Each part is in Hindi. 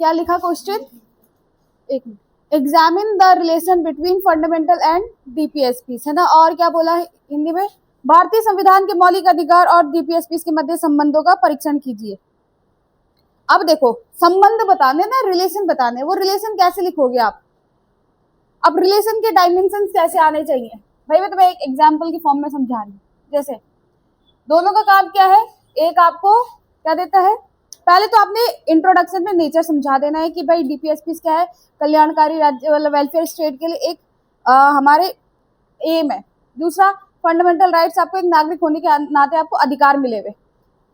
क्या लिखा क्वेश्चन, एक minute, examine the relation between fundamental and DPSP, है ना। और क्या बोला है हिंदी में, भारतीय संविधान के मौलिक अधिकार और डीपीएसपी के मध्य संबंधों का परीक्षण कीजिए। अब देखो, संबंध बताने ना, रिलेशन बताने, वो रिलेशन कैसे लिखोगे आप। अब रिलेशन के डायमेंशन कैसे आने चाहिए भाई, मैं तुम्हें एक एग्जाम्पल की फॉर्म में समझा रही हूँ। जैसे दोनों का काम क्या है, एक आपको क्या देता है, पहले तो आपने इंट्रोडक्शन में नेचर समझा देना है कि भाई डीपीएसपी क्या है, कल्याणकारी राज्य मतलब वेलफेयर स्टेट के लिए एक हमारे एम है। दूसरा, फंडामेंटल राइट्स, आपको एक नागरिक होने के नाते आपको अधिकार मिले हुए,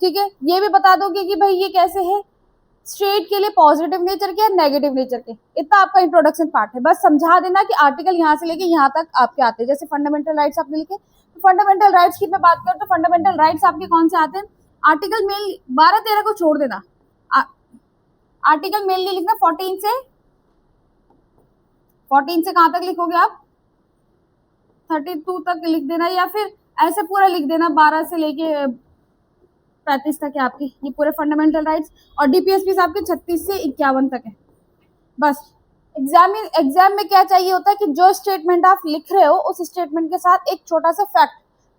ठीक है। ये भी बता दोगे कि भाई ये कैसे है, स्टेट के लिए पॉजिटिव नेचर के, नेगेटिव नेचर के। इतना आपका इंट्रोडक्शन पार्ट है, बस समझा देना कि आर्टिकल यहाँ से लेके यहाँ तक आपके आते हैं। जैसे फंडामेंटल राइट्स आपने लिखे, तो फंडामेंटल राइट्स की मैं बात करूँ तो फंडामेंटल राइट्स आपके कौन से आते हैं, आर्टिकल मेल 12-13 को छोड़ देना, आर्टिकल मेनली लिखना 14 से कहाँ तक लिखोगे आप, 32 तक लिख देना, या फिर ऐसे पूरा लिख देना 12 से लेके 35 तक है आपकी, ये पूरे फंडामेंटल राइट्स। और डीपीएसपी आपके 36 से 51 तक है। बस एग्जाम में क्या चाहिए होता है कि जो स्टेटमेंट आप लिख रहे हो उस स्टेटमेंट के साथ एक छोटा सा फैक्ट,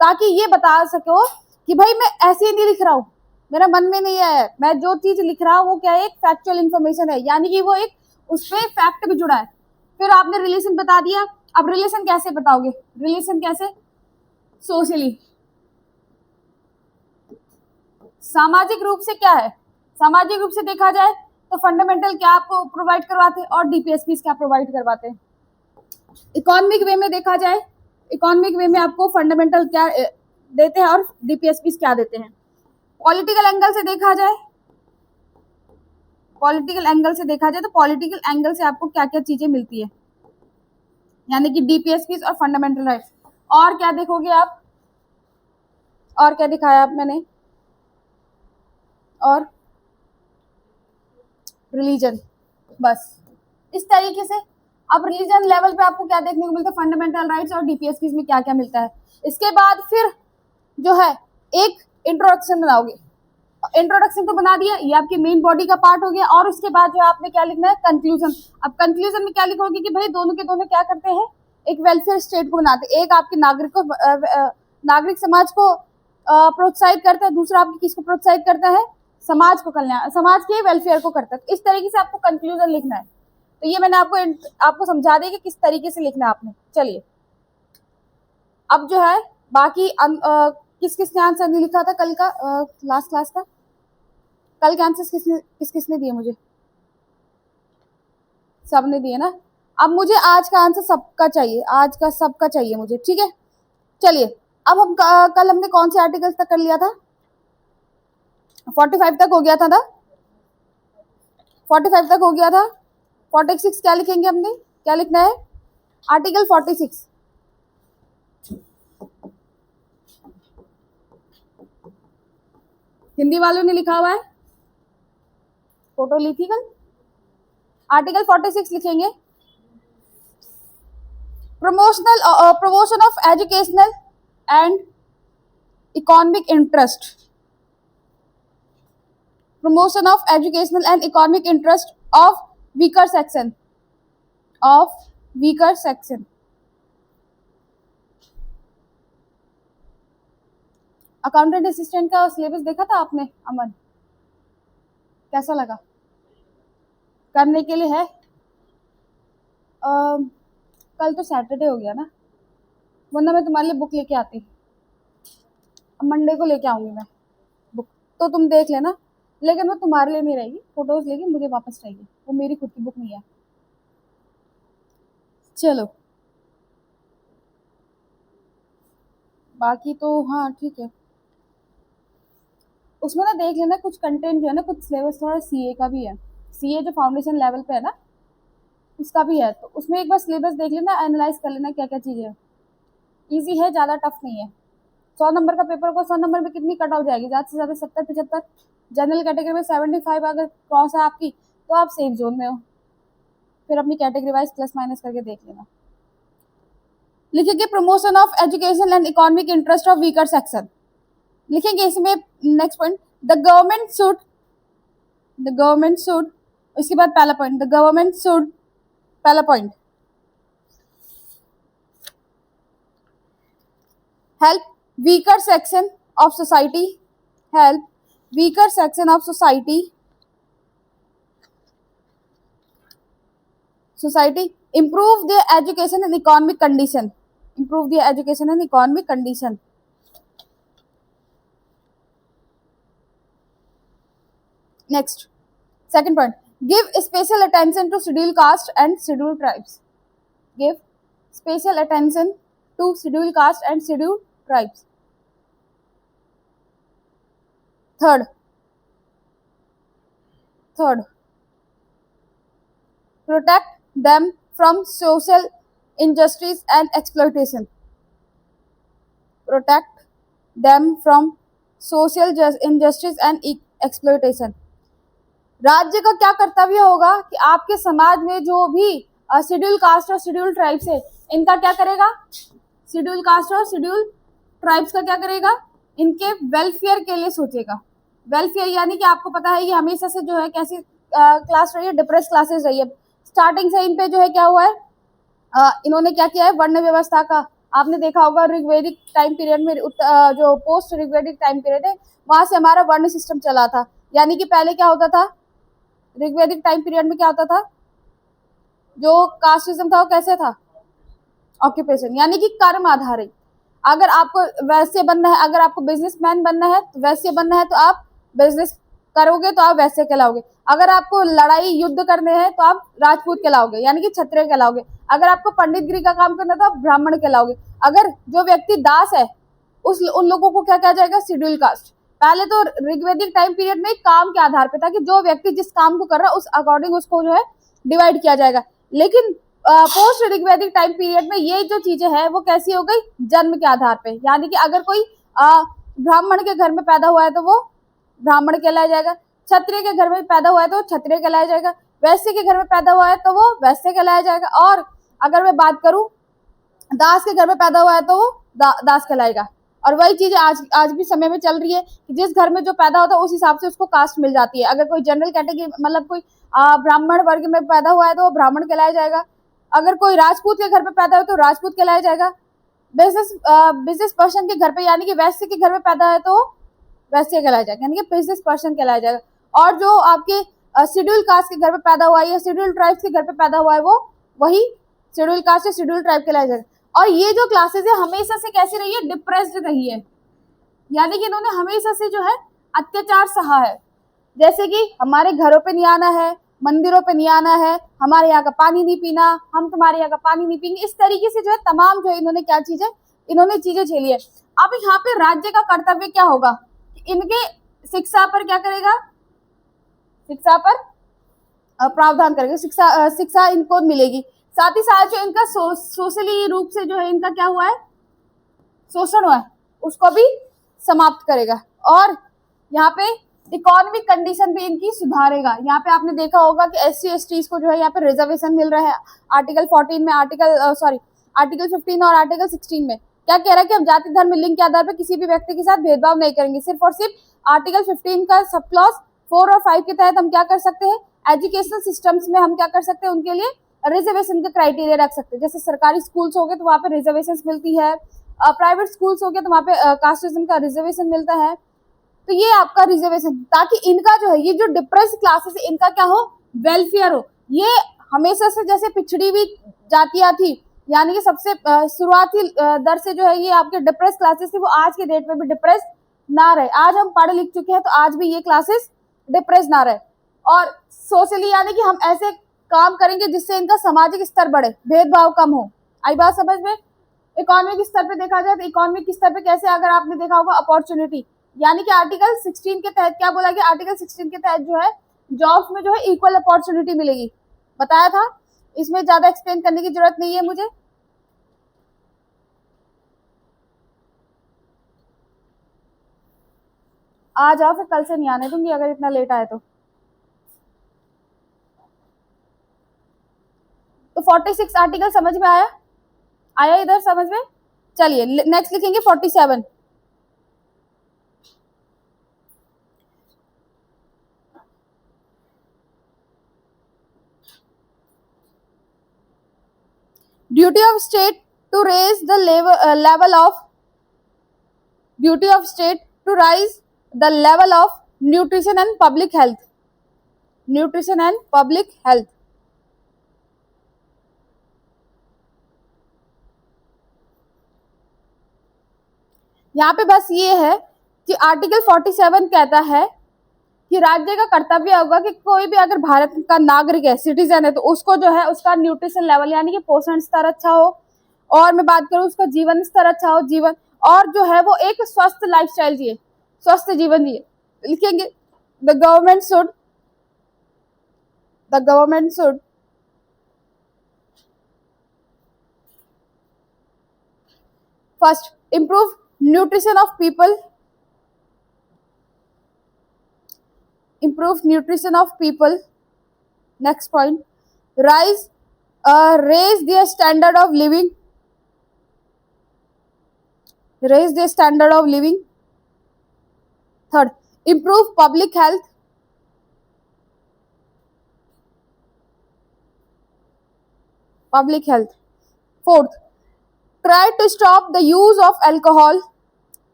ताकि ये बता सको कि भाई मैं ऐसे ही नहीं लिख रहा हूँ, मेरा मन में नहीं है, मैं जो चीज लिख रहा हूँ वो क्या है, एक फैक्चुअल इन्फॉर्मेशन है, यानी कि वो एक उसपे फैक्ट भी जुड़ा है। फिर आपने रिलेशन बता दिया, अब रिलेशन कैसे बताओगे, रिलेशन कैसे, सोशली, सामाजिक रूप से क्या है, सामाजिक रूप से देखा जाए तो फंडामेंटल क्या आपको प्रोवाइड करवाते हैं और डीपीएसपी क्या प्रोवाइड करवाते हैं। इकोनॉमिक वे में देखा जाए, इकोनॉमिक वे में आपको फंडामेंटल क्या देते हैं और डीपीएसपी क्या देते हैं। पॉलिटिकल एंगल से देखा जाए, पॉलिटिकल एंगल से देखा जाए तो पॉलिटिकल एंगल से आपको क्या क्या चीजें मिलती है, यानी कि डीपीएसपी और फंडामेंटल राइट्स। और क्या देखोगे आप, और क्या दिखाया आप मैंने, और रिलीजन, बस इस तरीके से। अब रिलीजन लेवल पे आपको क्या देखने को मिलता है, फंडामेंटल राइट्स और डीपीएसपी में क्या क्या मिलता है। इसके बाद फिर जो है एक इंट्रोडक्शन बनाओगे, इंट्रोडक्शन तो बना दिया, ये आपकी मेन बॉडी का पार्ट हो गया। और उसके बाद जो आपने क्या लिखना है, कंक्लूजन। अब कंक्लूजन में क्या लिखोगे कि भाई दोनों के दोनों क्या करते हैं, एक वेलफेयर स्टेट को बनाते हैं, एक आपके नागरिक को नागरिक समाज को प्रोत्साहित करता है, दूसरा आपकी किसको प्रोत्साहित करता है, समाज को, कल्याण समाज के वेलफेयर को करता है। इस तरीके से आपको कंक्लूजन लिखना है। तो ये मैंने आपको समझा दिया कि किस तरीके से लिखना है आपने। चलिए अब जो है बाकी किस किसने आंसर नहीं लिखा था कल का, लास्ट क्लास का, कल के आंसर किस किसने दिए मुझे, सबने दिए ना। अब मुझे आज का आंसर सबका चाहिए, आज का सबका चाहिए मुझे, ठीक है। चलिए अब हम कल हमने कौन से आर्टिकल्स तक कर लिया था, 45 तक हो गया था ना, 45 तक हो गया था। 46 क्या लिखेंगे हमने, क्या लिखना है, आर्टिकल 46। हिंदी वालों ने लिखा हुआ है, फोटो ली थी कल, आर्टिकल 46 लिखेंगे। Promotion of educational and economic interest, promotion of educational and economic interest of weaker section, of weaker section। Accountant assistant का सिलेबस देखा था आपने अमन, कैसा लगा, करने के लिए है। कल तो सैटरडे हो गया ना, वरना मैं तुम्हारे लिए बुक लेके आती, मंडे को लेके आऊंगी मैं बुक, तो तुम देख लेना। लेकिन वो तुम्हारे लिए नहीं रहेगी, फोटोज लेके मुझे वापस चाहिए, वो मेरी खुद की बुक नहीं है। चलो बाकी तो हाँ ठीक है, उसमें ना देख लेना कुछ कंटेंट जो है ना, कुछ सिलेबस थोड़ा सीए का भी है, सीए जो फाउंडेशन लेवल पे है ना उसका भी है, तो उसमें एक बार सिलेबस देख लेना, एनालाइज कर लेना क्या क्या चीज़ें है। ईजी है, ज़्यादा टफ नहीं है। 100 नंबर का पेपर को 100 नंबर में कितनी कट ऑफ जाएगी, ज़्यादा से ज़्यादा 70-75। जनरल कैटेगरी में 75 अगर क्रॉस है आपकी तो आप सेफ जोन में हो। फिर अपनी कैटेगरी वाइज प्लस माइनस करके देख लेना। लिखेंगे promotion of education and economic interest of weaker section, लिखेंगे इसमें next point, the government should इसके बाद पहला पॉइंट, द गवर्नमेंट शुड, पहला point, help weaker section of society, help weaker section of society improve their education and economic condition, improve their education and economic condition. Next, second point, give special attention to scheduled caste and scheduled tribes, give special attention to scheduled caste and scheduled tribes. Third, protect them from social injustice and exploitation, protect them from social injustice and exploitation. राज्य का क्या कर्तव्य होगा कि आपके समाज में जो भी शेड्यूल कास्ट और शेड्यूल ट्राइब्स है, इनका क्या करेगा, शेड्यूल कास्ट और शेड्यूल ट्राइब्स का क्या करेगा, इनके वेलफेयर के लिए सोचेगा। वेलफेयर यानी कि आपको पता है ये हमेशा से जो है कैसी क्लास रही है, डिप्रेस क्लासेस रही है। स्टार्टिंग से इन पे जो है क्या हुआ है, इन्होंने क्या किया है, वर्ण व्यवस्था का, आपने देखा होगा ऋग्वेदिक टाइम पीरियड में, जो पोस्ट ऋग्वेदिक टाइम पीरियड है वहां से हमारा वर्ण सिस्टम चला था। यानी कि पहले क्या होता था, ऋग्वेदिक टाइम पीरियड में क्या होता था, जो कास्टिज्म था वो कैसे था, ऑक्यूपेशन, यानी कि कर्म आधारित। अगर आपको वैसे बनना है, अगर आपको बिजनेसमैन बनना है, वैसे बनना है तो आप बिजनेस करोगे तो आप वैसे कहलाओगे। अगर आपको लड़ाई युद्ध करने हैं तो आप राजपूत कहलाओगे, यानी कि क्षत्रिय कहलाओगे। अगर आपको पंडितगिरी का काम करना है तो आप ब्राह्मण कहलाओगे। अगर जो व्यक्ति दास है उन लोगों को क्या कहा जाएगा, शेड्यूल कास्ट। पहले तो ऋग्वेदिक टाइम पीरियड में काम के आधार पे था कि जो व्यक्ति जिस काम को कर रहा है उस अकॉर्डिंग उसको जो है डिवाइड किया जाएगा। लेकिन पोस्ट ऋग्वेदिक टाइम पीरियड में ये जो चीजें हैं वो कैसी हो गई, जन्म के आधार पे। यानी कि अगर कोई ब्राह्मण के घर में पैदा हुआ है तो वो ब्राह्मण कहलाया जाएगा, क्षत्रिय के घर में पैदा हुआ है तो वो क्षत्रिय कहलाया जाएगा, वैश्य के घर में पैदा हुआ है तो वो वैश्य कहलाया जाएगा, और अगर मैं बात करूं दास के घर में पैदा हुआ है तो वो दास कहलाएगा। और वही चीज आज भी समय में चल रही है कि जिस घर में जो पैदा होता है उस हिसाब से उसको कास्ट मिल जाती है। अगर कोई जनरल कैटेगरी मतलब कोई ब्राह्मण वर्ग में पैदा हुआ है तो वो ब्राह्मण कहलाया जाएगा, अगर कोई राजपूत के घर पे पैदा हो तो राजपूत कहलाया जाएगा, बिजनेस पर्सन के घर पे यानी कि वैश्य के घर में पैदा है तो वैश्य कहलाया जाएगा, यानी कि बिजनेस पर्सन कहलाया जाएगा। और जो आपके शेड्यूल कास्ट के घर पे पैदा हुआ है या शेड्यूल ट्राइब्स के घर पे पैदा हुआ है वो वही शेड्यूल कास्ट या शेड्यूल ट्राइब कहलाया जाएगा। और ये जो क्लासेस है हमेशा से कैसी रही है, डिप्रेस्ड रही है, यानी कि इन्होंने हमेशा से जो है अत्याचार सहा है। जैसे कि हमारे घरों पे नहीं आना है, मंदिरों पे नहीं आना है, हमारे यहाँ का पानी नहीं पीना, हम तुम्हारे यहाँ का पानी नहीं पीएंगे, इस तरीके से जो है तमाम जो इन्होंने क्या चीजें इन्होंने चीजें झेली है। अब यहाँ पे राज्य का कर्तव्य क्या होगा, इनके शिक्षा पर क्या करेगा, शिक्षा पर प्रावधान करेगा, शिक्षा इनको मिलेगी। साथ ही साथ जो इनका सोशली रूप से जो है इनका क्या हुआ है, शोषण हुआ है, उसको भी समाप्त करेगा। और यहाँ पे इकोनॉमिक कंडीशन भी इनकी सुधारेगा। यहाँ पे आपने देखा होगा कि SC/ST को जो है यहाँ पे रिजर्वेशन मिल रहा है आर्टिकल 14 में, आर्टिकल 15 और आर्टिकल 16 में। क्या कह रहा है कि हम जाति धर्म लिंग के आधार पर किसी भी व्यक्ति के साथ भेदभाव नहीं करेंगे। सिर्फ और सिर्फ आर्टिकल 15 का सब क्लॉज 4 और 5 के तहत हम क्या कर सकते हैं, एजुकेशनल सिस्टम्स में हम क्या कर सकते हैं, उनके लिए रिजर्वेशन का क्राइटेरिया रख सकते हैं। जैसे सरकारी स्कूल्स हो गए तो वहाँ पे रिजर्वेशन मिलती है, प्राइवेट स्कूल्स हो गए तो वहाँ पे कास्टिज्म का रिजर्वेशन मिलता है। तो ये आपका रिजर्वेशन, ताकि इनका जो है ये जो डिप्रेस क्लासेस है इनका क्या हो, वेलफेयर हो। ये हमेशा से जैसे पिछड़ी हुई जातियां थी, यानी कि सबसे शुरुआती दर से जो है ये आपके डिप्रेस क्लासेस थी, वो आज के डेट में भी डिप्रेस ना रहे। आज हम पढ़ लिख चुके हैं तो आज भी ये क्लासेस डिप्रेस ना रहे। और सोशली यानी कि हम ऐसे काम करेंगे जिससे इनका सामाजिक स्तर बढ़े, भेदभाव कम हो। आई बात समझ में। इकोनॉमिक स्तर पे देखा जाए तो इकोनॉमिक स्तर पे कैसे, अगर आपने देखा होगा अपॉर्चुनिटी, यानी कि आर्टिकल 16 के तहत क्या बोला गया, आर्टिकल 16 के तहत जो है जॉब्स में जो है इक्वल अपॉर्चुनिटी मिलेगी, बताया था। इसमें ज्यादा एक्सप्लेन करने की जरूरत नहीं है मुझे। आ जाओ फिर, कल से नहीं आने दूंगी अगर इतना लेट आए तो 46 आर्टिकल समझ में आया, आया इधर समझ में। चलिए नेक्स्ट लिखेंगे 47। duty of state to raise the level of duty of state to rise the level of nutrition and public health. Nutrition and public health. यहाँ पे बस ये है कि आर्टिकल 47 कहता है कि राज्य का कर्तव्य होगा कि कोई भी अगर भारत का नागरिक है, सिटीजन है, तो उसको जो है उसका न्यूट्रिशन लेवल यानी कि पोषण स्तर अच्छा हो, और मैं बात करूं उसका जीवन स्तर अच्छा हो, जीवन और जो है वो एक स्वस्थ लाइफस्टाइल जिए, स्वस्थ जीवन जिए। लिखेंगे the government should first improve nutrition of people, improve nutrition of people. Next point, raise their standard of living, raise their standard of living. Third, improve public health. Public health. Fourth, try to stop the use of alcohol.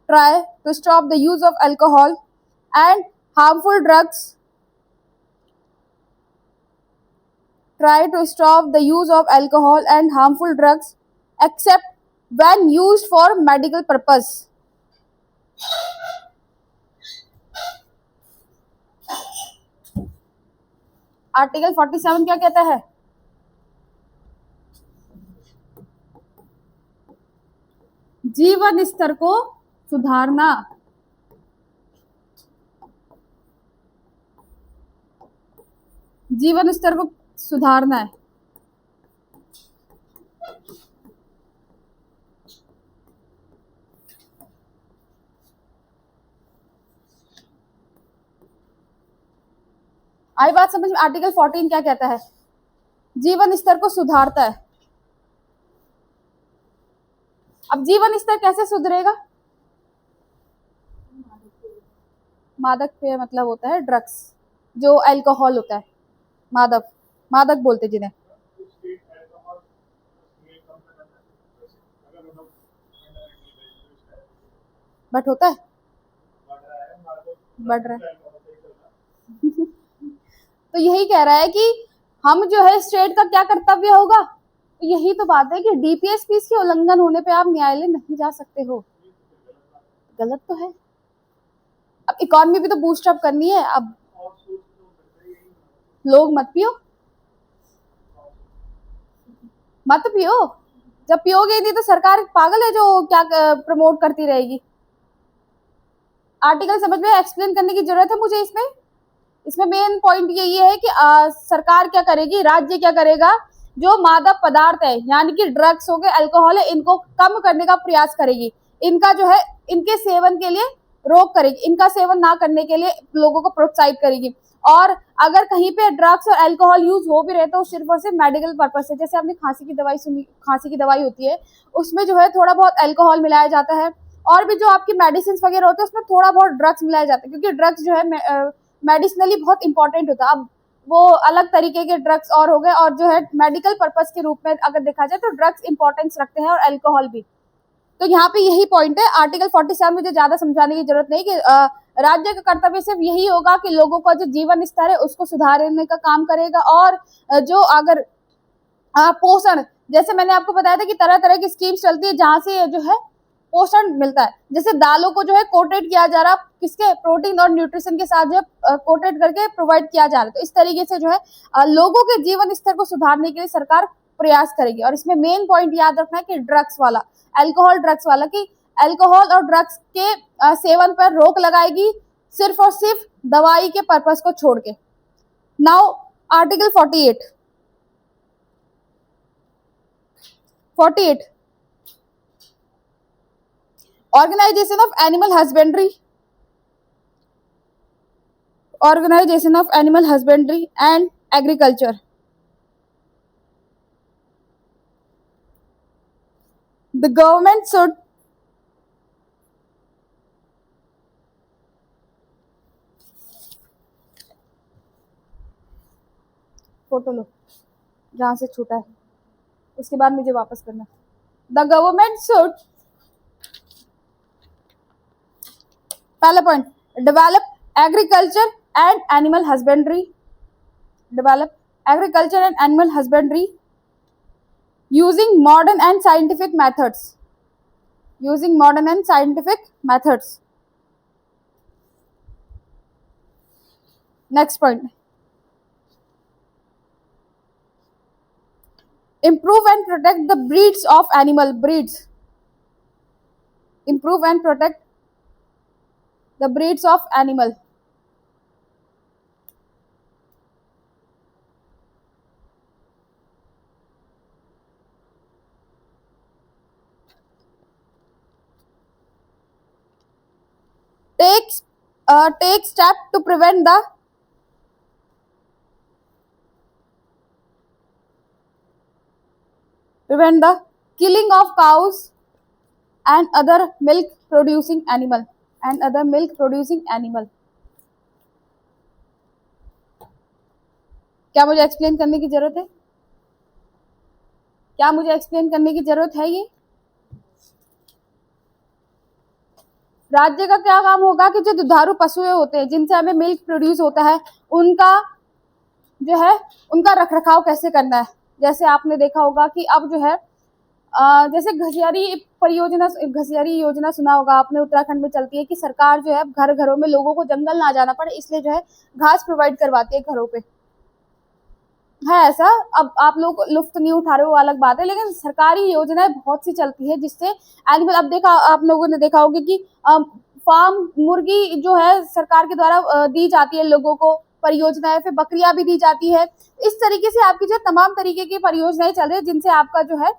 Try to stop the use of alcohol and harmful drugs. Try to stop the use of alcohol and harmful drugs except when used for medical purpose. Article 47 क्या कहता है? जीवन स्तर को सुधारना। जीवन स्तर को सुधारना है। आई बात समझ में? आर्टिकल 14 क्या कहता है? जीवन स्तर को सुधारता है। अब जीवन स्तर कैसे सुधरेगा? मादक पेय मतलब होता है ड्रग्स, जो अल्कोहल होता है, मादक बोलते जिन्हें। बट होता है, बढ़ रहा है। तो यही कह रहा है कि हम जो है स्टेट का क्या कर्तव्य होगा, तो यही तो बात है कि डीपीएसपीस के उल्लंघन होने पे आप न्यायालय नहीं जा सकते हो। गलत तो है। अब इकोनॉमी भी तो बूस्ट अप करनी है। अब लोग मत पियो, मत पियो। जब पियोगे नहीं तो सरकार पागल है जो क्या प्रमोट करती रहेगी। आर्टिकल समझ में एक्सप्लेन करने की जरूरत है मुझे इसमें मेन पॉइंट यही है कि सरकार क्या करेगी, राज्य क्या करेगा, जो मादक पदार्थ है यानी कि ड्रग्स हो गए, अल्कोहल है, इनको कम करने का प्रयास करेगी। इनका जो है इनके सेवन के लिए रोक करेगी, इनका सेवन ना करने के लिए लोगों को प्रोत्साहित करेगी। और अगर कहीं पे ड्रग्स और अल्कोहल यूज हो भी रहे तो सिर्फ और सिर्फ मेडिकल पर्पज से, जैसे आपने खांसी की दवाई सुनी, खांसी की दवाई होती है उसमें जो है थोड़ा बहुत अल्कोहल मिलाया जाता है, और भी जो आपकी मेडिसिन वगैरह होते हैं उसमें थोड़ा बहुत ड्रग्स मिलाया जाता है, क्योंकि ड्रग्स जो है मेडिसिनली बहुत इंपॉर्टेंट होता है। अब वो अलग तरीके के ड्रग्स और हो गए, और जो है मेडिकल पर्पज के रूप में अगर देखा जाए तो ड्रग्स इंपॉर्टेंस रखते हैं और अल्कोहल भी। तो यहाँ पे यही पॉइंट है। आर्टिकल 47 मुझे ज्यादा समझाने की जरूरत नहीं कि राज्य का कर्तव्य सिर्फ यही होगा कि लोगों का जो जीवन स्तर है उसको सुधारने का काम करेगा, और जो अगर पोषण, जैसे मैंने आपको बताया था कि तरह तरह की स्कीम्स चलती है जहां से जो है पोषण मिलता है। जैसे दालों को जो है कोटेड किया जा रहा, किसके प्रोटीन और न्यूट्रिशन के साथ जो है कोटेड करके प्रोवाइड किया जा रहा है। तो इस तरीके से जो है लोगों के जीवन स्तर को सुधारने के लिए सरकार प्रयास करेगी। और इसमें मेन पॉइंट याद रखना है कि ड्रग्स वाला, अल्कोहल ड्रग्स वाला, कि अल्कोहल और ड्रग्स के सेवन पर रोक लगाएगी सिर्फ और सिर्फ दवाई के पर्पस को छोड़ के। Now article 48 Organization of Animal Husbandry, Organization of Animal Husbandry and Agriculture. The government should फोटो लो जहां से छूटा है। उसके बाद मुझे वापस करना। द गवर्नमेंट शुड, पहला point, develop agriculture and animal husbandry, develop agriculture and animal husbandry using modern and scientific methods, using modern and scientific methods. Next point, improve and protect the breeds of animal, breeds, improve and protect the breeds of animal. Take step to prevent the killing of cows and other milk producing animal, and other milk producing animal. क्या मुझे एक्सप्लेन करने की जरूरत है? क्या मुझे एक्सप्लेन करने की जरूरत है? ये राज्य का क्या काम होगा कि जो दुधारू पशुएं होते हैं जिनसे हमें मिल्क प्रोड्यूस होता है, उनका जो है उनका रखरखाव कैसे करना है। जैसे आपने देखा होगा कि अब जो है जैसे घसियारी योजना सुना होगा आपने, उत्तराखंड में चलती है कि सरकार जो है घर घरों में लोगों को जंगल ना जाना पड़े, इसलिए जो है घास प्रोवाइड करवाती है घरों पे, है ऐसा। अब आप लोग लुफ्त नहीं उठा रहे हो, अलग बात है, लेकिन सरकारी योजनाएं बहुत सी चलती है जिससे एनिमल, अब देखा आप लोगों ने देखा होगा कि फार्म मुर्गी जो है सरकार के द्वारा दी जाती है लोगों को परियोजनाएं, फिर बकरियां भी दी जाती है। इस तरीके से आपकी जो तमाम तरीके की परियोजनाएं चल रही है जिनसे आपका जो है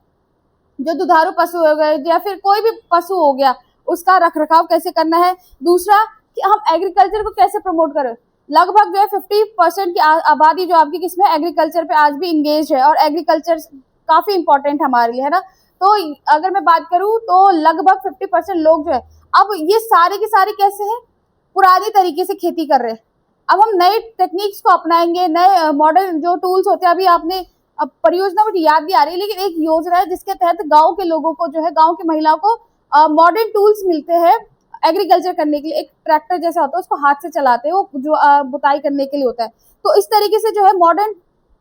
जो दुधारू पशु हो गए या फिर कोई भी पशु हो गया उसका रखरखाव कैसे करना है। दूसरा कि हम एग्रीकल्चर को कैसे प्रमोट करें। लगभग जो है 50% की आबादी जो आपकी किसमें एग्रीकल्चर पे आज भी इंगेज है, और एग्रीकल्चर काफी इंपॉर्टेंट हमारे लिए, है ना। तो अगर मैं बात करूं तो लगभग 50% लोग जो है, अब ये सारे के सारे कैसे हैं, पुरानी तरीके से खेती कर रहे हैं। अब हम नए टेक्निक्स को अपनाएंगे, नए मॉडर्न जो टूल्स होते हैं, अभी आपने अब परियोजना मुझे याद नहीं आ रही, लेकिन एक योजना है जिसके तहत गांव के लोगों को जो है, गांव की महिलाओं को मॉडर्न टूल्स मिलते हैं एग्रीकल्चर करने के लिए। एक ट्रैक्टर जैसा होता है, उसको हाथ से चलाते हैं, वो जो बुताई करने के लिए होता है। तो इस तरीके से जो है मॉडर्न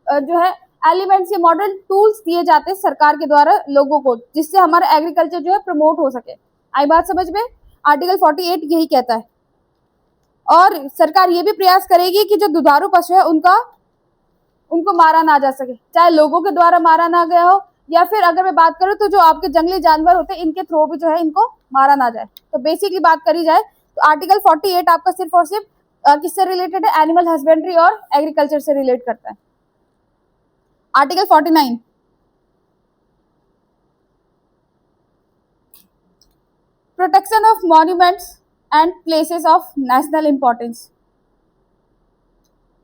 जो है एलिमेंट्स या मॉडर्न टूल्स दिए जाते हैं सरकार के द्वारा लोगों को, जिससे हमारा एग्रीकल्चर जो है प्रमोट हो सके। आई बात समझ में? आर्टिकल 48 यही कहता है। और सरकार ये भी प्रयास करेगी कि जो दुधारू पशु है उनको मारा ना जा सके, चाहे लोगों के द्वारा मारा ना गया हो, या फिर अगर मैं बात करूं तो जो आपके जंगली जानवर होते हैं इनके थ्रू भी जो है इनको मारा ना जाए। तो बेसिकली बात करी जाए तो आर्टिकल 48 आपका सिर्फ और सिर्फ किससे रिलेटेड है? एनिमल हस्बेंड्री और एग्रीकल्चर से रिलेट करता है। Article 49, protection of monuments and places of national importance,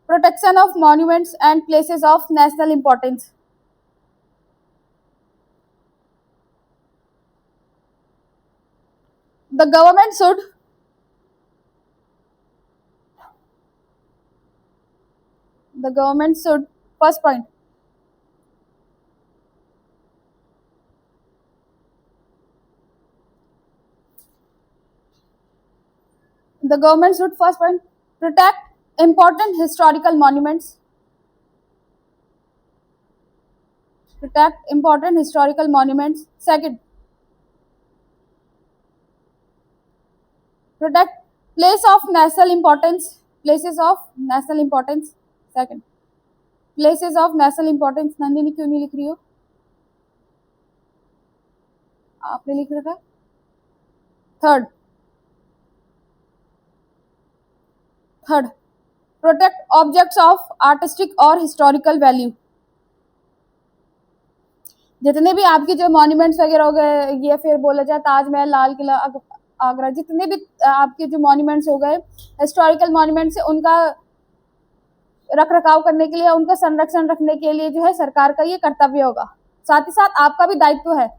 protection of monuments and places of national importance. The government should first point, the government should first point protect important historical monuments, protect important historical monuments. Second, protect place of national importance, places of national importance. Second, places of national importance. Nandini क्यों नहीं लिख रही हो? आपने लिख रखा है। Third, protect objects of artistic और हिस्टोरिकल वैल्यू। जितने भी आपके जो मॉन्यूमेंट्स वगैरह हो गए, ये फिर बोला जाए ताजमहल, लाल किला, आगरा, जितने भी आपके जो मॉन्यूमेंट्स हो गए हिस्टोरिकल मॉन्यूमेंट्स, उनका रख रखाव करने के लिए, उनका संरक्षण रखने के लिए जो है सरकार का ये कर्तव्य होगा। साथ ही साथ आपका भी दायित्व है।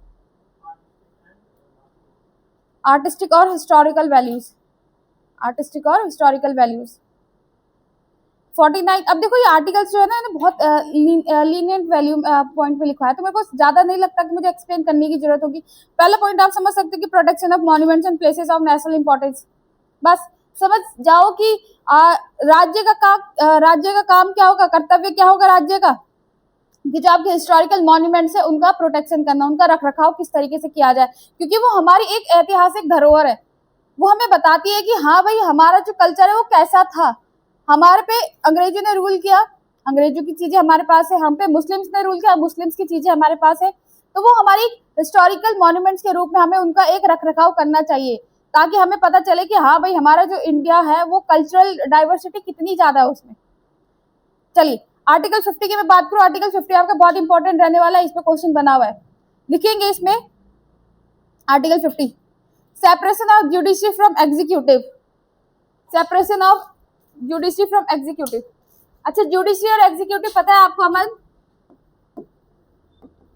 आर्टिस्टिक और हिस्टोरिकल वैल्यूज, आर्टिस्टिक और हिस्टोरिकल वैल्यूज। 49। अब देखो ये आर्टिकल्स जो है ना इन्हें बहुत लीनियंट वैल्यू पॉइंट पे लिखा है, तो मेरे को ज्यादा नहीं लगता कि मुझे एक्सप्लेन करने की जरूरत होगी। पहला पॉइंट आप समझ सकते हो कि protection of monuments and places of national importance. बस समझ जाओ कि राज्य का काम क्या होगा, कर्तव्य क्या होगा राज्य का, कि जो आपके हिस्टोरिकल मॉन्यूमेंट्स है उनका प्रोटेक्शन करना, उनका रख रखाव किस तरीके से किया जाए, क्योंकि वो हमारी एक ऐतिहासिक धरोहर है। वो हमें बताती है कि हाँ भाई हमारा जो कल्चर है वो कैसा था, हमारे पे अंग्रेजों ने रूल किया, अंग्रेजों की चीजें हमारे पास है, हम पे मुस्लिम्स ने रूल किया, मुस्लिम्स की चीजें हमारे पास है। तो वो हमारी हिस्टोरिकल मॉन्यूमेंट्स के रूप में हमें उनका एक रख रखाव करना चाहिए, ताकि हमें पता चले कि हाँ भाई हमारा जो इंडिया है वो कल्चरल डाइवर्सिटी कितनी ज्यादा है उसमें। चलिए आर्टिकल 50 की मैं बात करूं, आर्टिकल 50 आपका बहुत इंपॉर्टेंट रहने वाला है, इस पे क्वेश्चन बना हुआ है, लिखेंगे इसमें article 50, separation of judiciary from executive, separation of judiciary from executive. अच्छा जुडिशरी और एग्जीक्यूटिव पता है आपको अमन?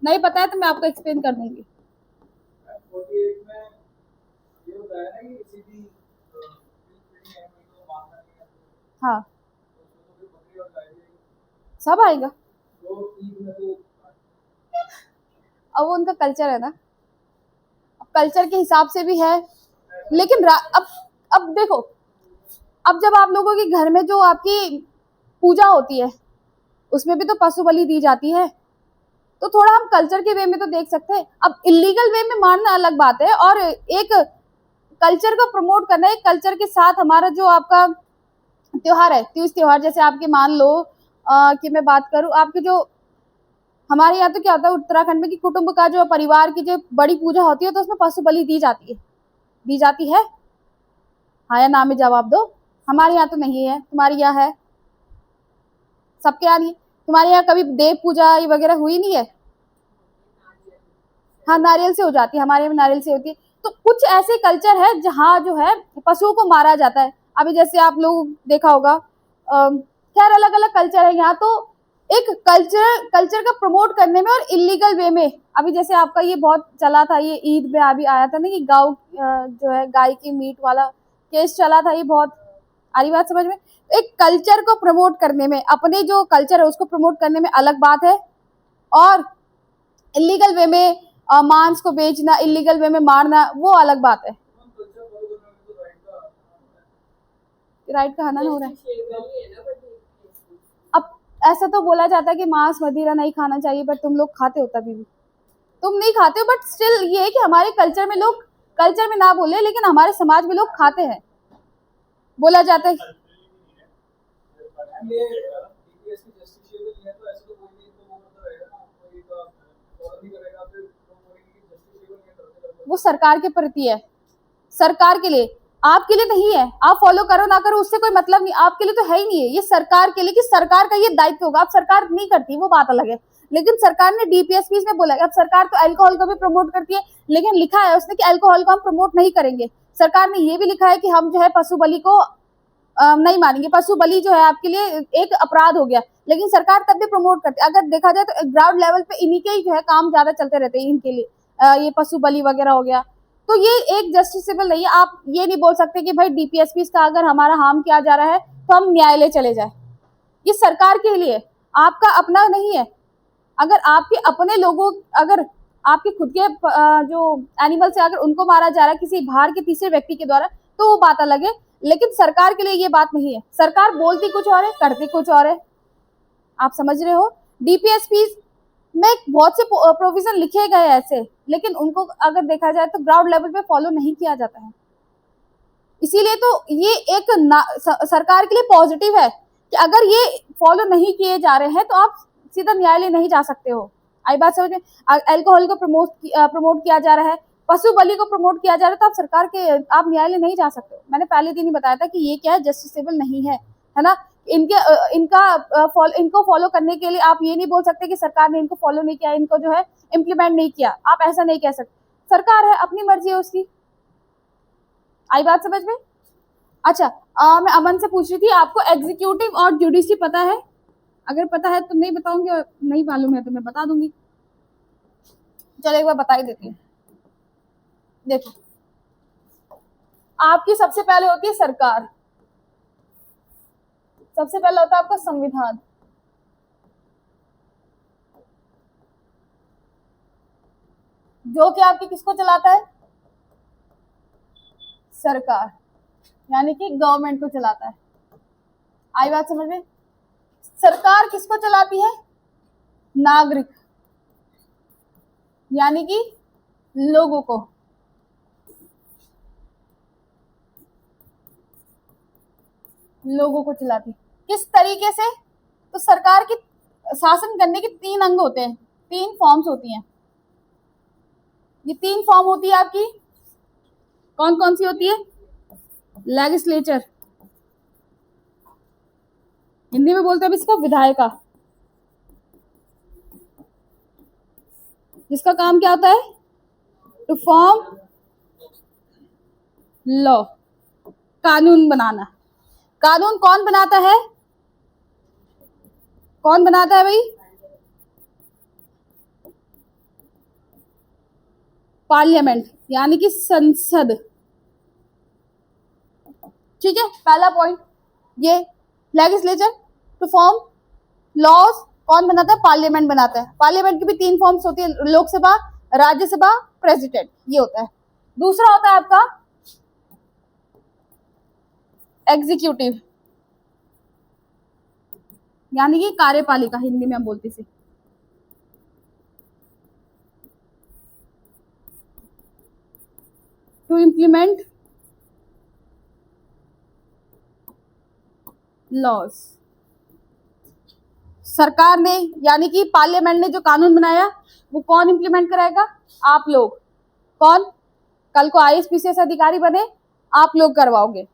नहीं पता है तो मैं आपको एक्सप्लेन कर दूंगी। हाँ सब आएगा, अब वो उनका कल्चर है ना, अब कल्चर के हिसाब से भी है, लेकिन अब देखो, अब जब आप लोगों के घर में जो आपकी पूजा होती है उसमें भी तो पशु बलि दी जाती है, तो थोड़ा हम कल्चर के वे में तो देख सकते हैं। अब इलीगल वे में मानना अलग बात है, और एक कल्चर को प्रमोट करना, एक कल्चर के साथ हमारा जो आपका त्योहार है, तीज त्योहार, जैसे आपके मान लो कि मैं बात करूं आपके जो हमारे यहाँ तो क्या होता है उत्तराखंड में कि कुटुंब का जो परिवार की जो बड़ी पूजा होती है तो उसमें पशु बलि दी जाती है, दी जाती है, हाँ या ना में जवाब दो। हमारे यहाँ तो नहीं है, तुम्हारे यहाँ है? सबके यहाँ नहीं, तुम्हारे यहाँ कभी देव पूजा वगैरह हुई नहीं है? हाँ नारियल से हो जाती है, हमारे यहाँ नारियल से होती है। तो कुछ ऐसे कल्चर है जहाँ जो है पशुओं को मारा जाता है। अभी जैसे आप लोग देखा होगा, खैर अलग अलग कल्चर है यहाँ, तो एक कल्चर का प्रमोट करने में और इलीगल वे में, अभी जैसे आपका ये बहुत चला था, ये ईद में अभी आया था ना कि गाँव जो है गाय की मीट वाला केस चला था, ये बहुत आ रही बात समझ में। एक कल्चर को प्रमोट करने में, अपने जो कल्चर है उसको प्रमोट करने में अलग बात है, और इलीगल वे में मांस को बेचना, इलीगल वे में मारना, वो अलग बात है। राइट का हनन हो रहा है। अब ऐसा तो बोला जाता है कि मांस मदिरा नहीं खाना चाहिए, बट तुम लोग खाते हो, तभी भी तुम नहीं खाते हो, बट स्टिल ये है कि हमारे कल्चर में लोग, कल्चर में ना बोले लेकिन हमारे समाज में लोग खाते हैं, बोला जाता है। वो सरकार के प्रति है, सरकार के लिए, आपके लिए नहीं है, आप फॉलो करो ना करो उससे कोई मतलब नहीं, आपके लिए तो है ही नहीं है, ये सरकार के लिए, कि सरकार का ये दायित्व होगा। अब सरकार नहीं करती वो बात अलग है, लेकिन सरकार ने डीपीएसपी में बोला, अब सरकार तो अल्कोहल को भी प्रमोट करती है, लेकिन लिखा है उसने कि अल्कोहल को हम प्रमोट नहीं करेंगे। सरकार ने ये भी लिखा है कि हम जो है पशु बलि को नहीं मानेंगे, पशु बलि जो है आपके लिए एक अपराध हो गया, लेकिन सरकार तब भी प्रमोट करती है। अगर देखा जाए तो ग्राउंड लेवल पे इन्हीं के ही जो है काम ज्यादा चलते रहते हैं इनके लिए, ये पशु बलि वगैरह हो गया, तो ये एक जस्टिसेबल नहीं है। आप ये नहीं बोल सकते कि भाई डीपीएसपी का अगर हमारा हार्म किया जा रहा है तो हम न्यायालय चले जाए, ये सरकार के लिए, आपका अपना नहीं है। अगर आपके अपने लोगों, अगर आपके खुद के जो एनिमल्स है अगर उनको मारा जा रहा है किसी बाहर के तीसरे व्यक्ति के द्वारा, तो वो बात अलग है, लेकिन सरकार के लिए ये बात नहीं है। सरकार बोलती कुछ और है, करती कुछ और है, आप समझ रहे हो। डीपीएसपी में बहुत से प्रोविजन लिखे गए ऐसे, लेकिन उनको अगर देखा जाए तो ग्राउंड लेवल पे फॉलो नहीं किया जाता है। इसीलिए तो ये एक सरकार के लिए पॉजिटिव है कि अगर ये फॉलो नहीं किए जा रहे हैं तो आप सीधा न्यायालय नहीं जा सकते हो। आई बात समझ में। अल्कोहल को प्रमोट किया जा रहा है, पशु बलि को प्रमोट किया जा रहा है, तो आप सरकार के, आप न्यायालय नहीं जा सकते हो। मैंने पहले दिन ही बताया था कि ये क्या है, जस्टिसेबल नहीं है, है ना। इनको फॉलो करने के लिए आप ये नहीं बोल सकते कि सरकार ने इनको फॉलो नहीं किया, इनको जो है इम्प्लीमेंट नहीं किया, आप ऐसा नहीं कह सकते। सरकार है, अपनी मर्जी है उसकी। आई बात समझ में। अच्छा मैं अमन से पूछ रही थी, आपको एग्जीक्यूटिव और जुडिशरी पता है? अगर पता है तो नहीं बताऊंगी, और नहीं मालूम है तो मैं बता दूंगी। चलो एक बार बता ही देती हूँ। देखो आपकी सबसे पहले होती है सरकार, सबसे पहला होता है आपका संविधान, जो कि आपकी किसको चलाता है, सरकार, यानी कि गवर्नमेंट को चलाता है। आई बात समझ में? सरकार किसको चलाती है, नागरिक, यानी कि लोगों को। लोगों को चलाती है किस तरीके से? तो सरकार की शासन करने के 3 अंग होते हैं, 3 फॉर्म्स होती हैं। ये 3 फॉर्म होती है आपकी, कौन कौन सी होती है? लेजिस्लेचर, हिंदी में बोलते हैं इसको विधायिका, जिसका काम क्या होता है, टू फॉर्म लॉ, कानून बनाना। कानून कौन बनाता है, कौन बनाता है भाई? पार्लियामेंट, यानी कि संसद। ठीक है, पहला पॉइंट ये लेजिस्लेचर टू फॉर्म लॉज कौन बनाता है, पार्लियामेंट बनाता है। पार्लियामेंट की भी 3 फॉर्म्स होती है, लोकसभा, राज्यसभा, प्रेसिडेंट, ये होता है। दूसरा होता है आपका एग्जीक्यूटिव, यानी कि कार्यपालिका, हिंदी में हम बोलते से। टू इम्प्लीमेंट लॉज, सरकार ने यानी कि पार्लियामेंट ने जो कानून बनाया वो कौन इम्प्लीमेंट कराएगा, आप लोग। कौन? कल को आईएएस पीसीएस अधिकारी बने, आप लोग करवाओगे।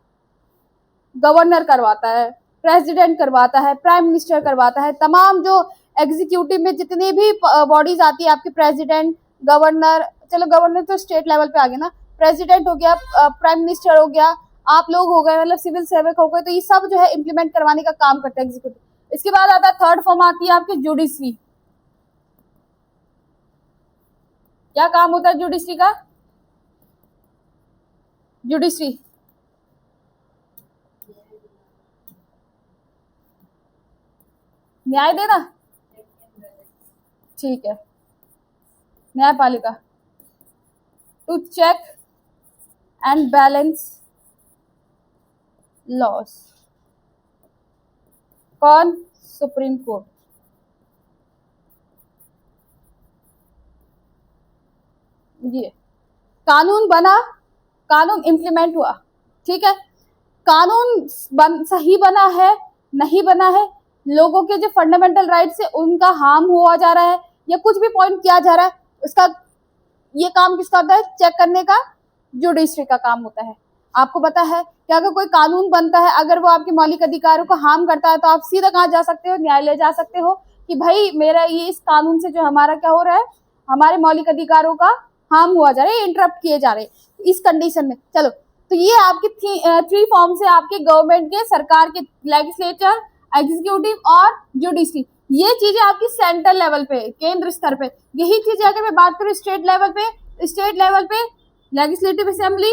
गवर्नर करवाता है, प्रेसिडेंट करवाता है, प्राइम मिनिस्टर करवाता है, तमाम जो एग्जीक्यूटिव में जितनी भी बॉडीज आती है आपकी, प्रेसिडेंट, गवर्नर, चलो गवर्नर तो स्टेट लेवल पे आ गया ना, प्रेसिडेंट हो गया, प्राइम मिनिस्टर हो गया, आप लोग हो गए, मतलब सिविल सेवक हो गए, तो ये सब जो है इम्प्लीमेंट करवाने का काम करते हैं एग्जीक्यूटिव। इसके बाद आता है थर्ड फॉर्म आती है आपकी जुडिशरी। क्या काम होता है जुडिशरी का? जुडिशरी न्याय देना, ठीक है। न्यायपालिका to check and balance laws. कौन? Supreme court. ये कानून बना, कानून इम्प्लीमेंट हुआ, ठीक है। कानून सही बना है, नहीं बना है, लोगों के जो फंडामेंटल राइट्स है उनका हार्म हुआ जा रहा है या कुछ भी पॉइंट किया जा रहा है, उसका ये काम किसका होता है, चेक करने का जुडिशरी का काम होता है। आपको पता है कि अगर कोई कानून बनता है, अगर वो आपके मौलिक अधिकारों को हार्म करता है, तो आप सीधा कहाँ जा सकते हो, न्यायालय जा सकते हो कि भाई मेरा ये इस कानून से जो हमारा क्या हो रहा है, हमारे मौलिक अधिकारों का हार्म हुआ जा रहा है, इंटरप्ट किए जा रहे हैं इस कंडीशन में। चलो, तो ये आपके 3 फॉर्म से आपके गवर्नमेंट के, सरकार के, लेजिस्लेचर, एग्जीक्यूटिव और जुडिशरी। ये चीजें आपकी सेंट्रल लेवल पे, केंद्र स्तर पे। यही चीजें अगर मैं बात करूं स्टेट लेवल पे लेजिस्लेटिव असेंबली,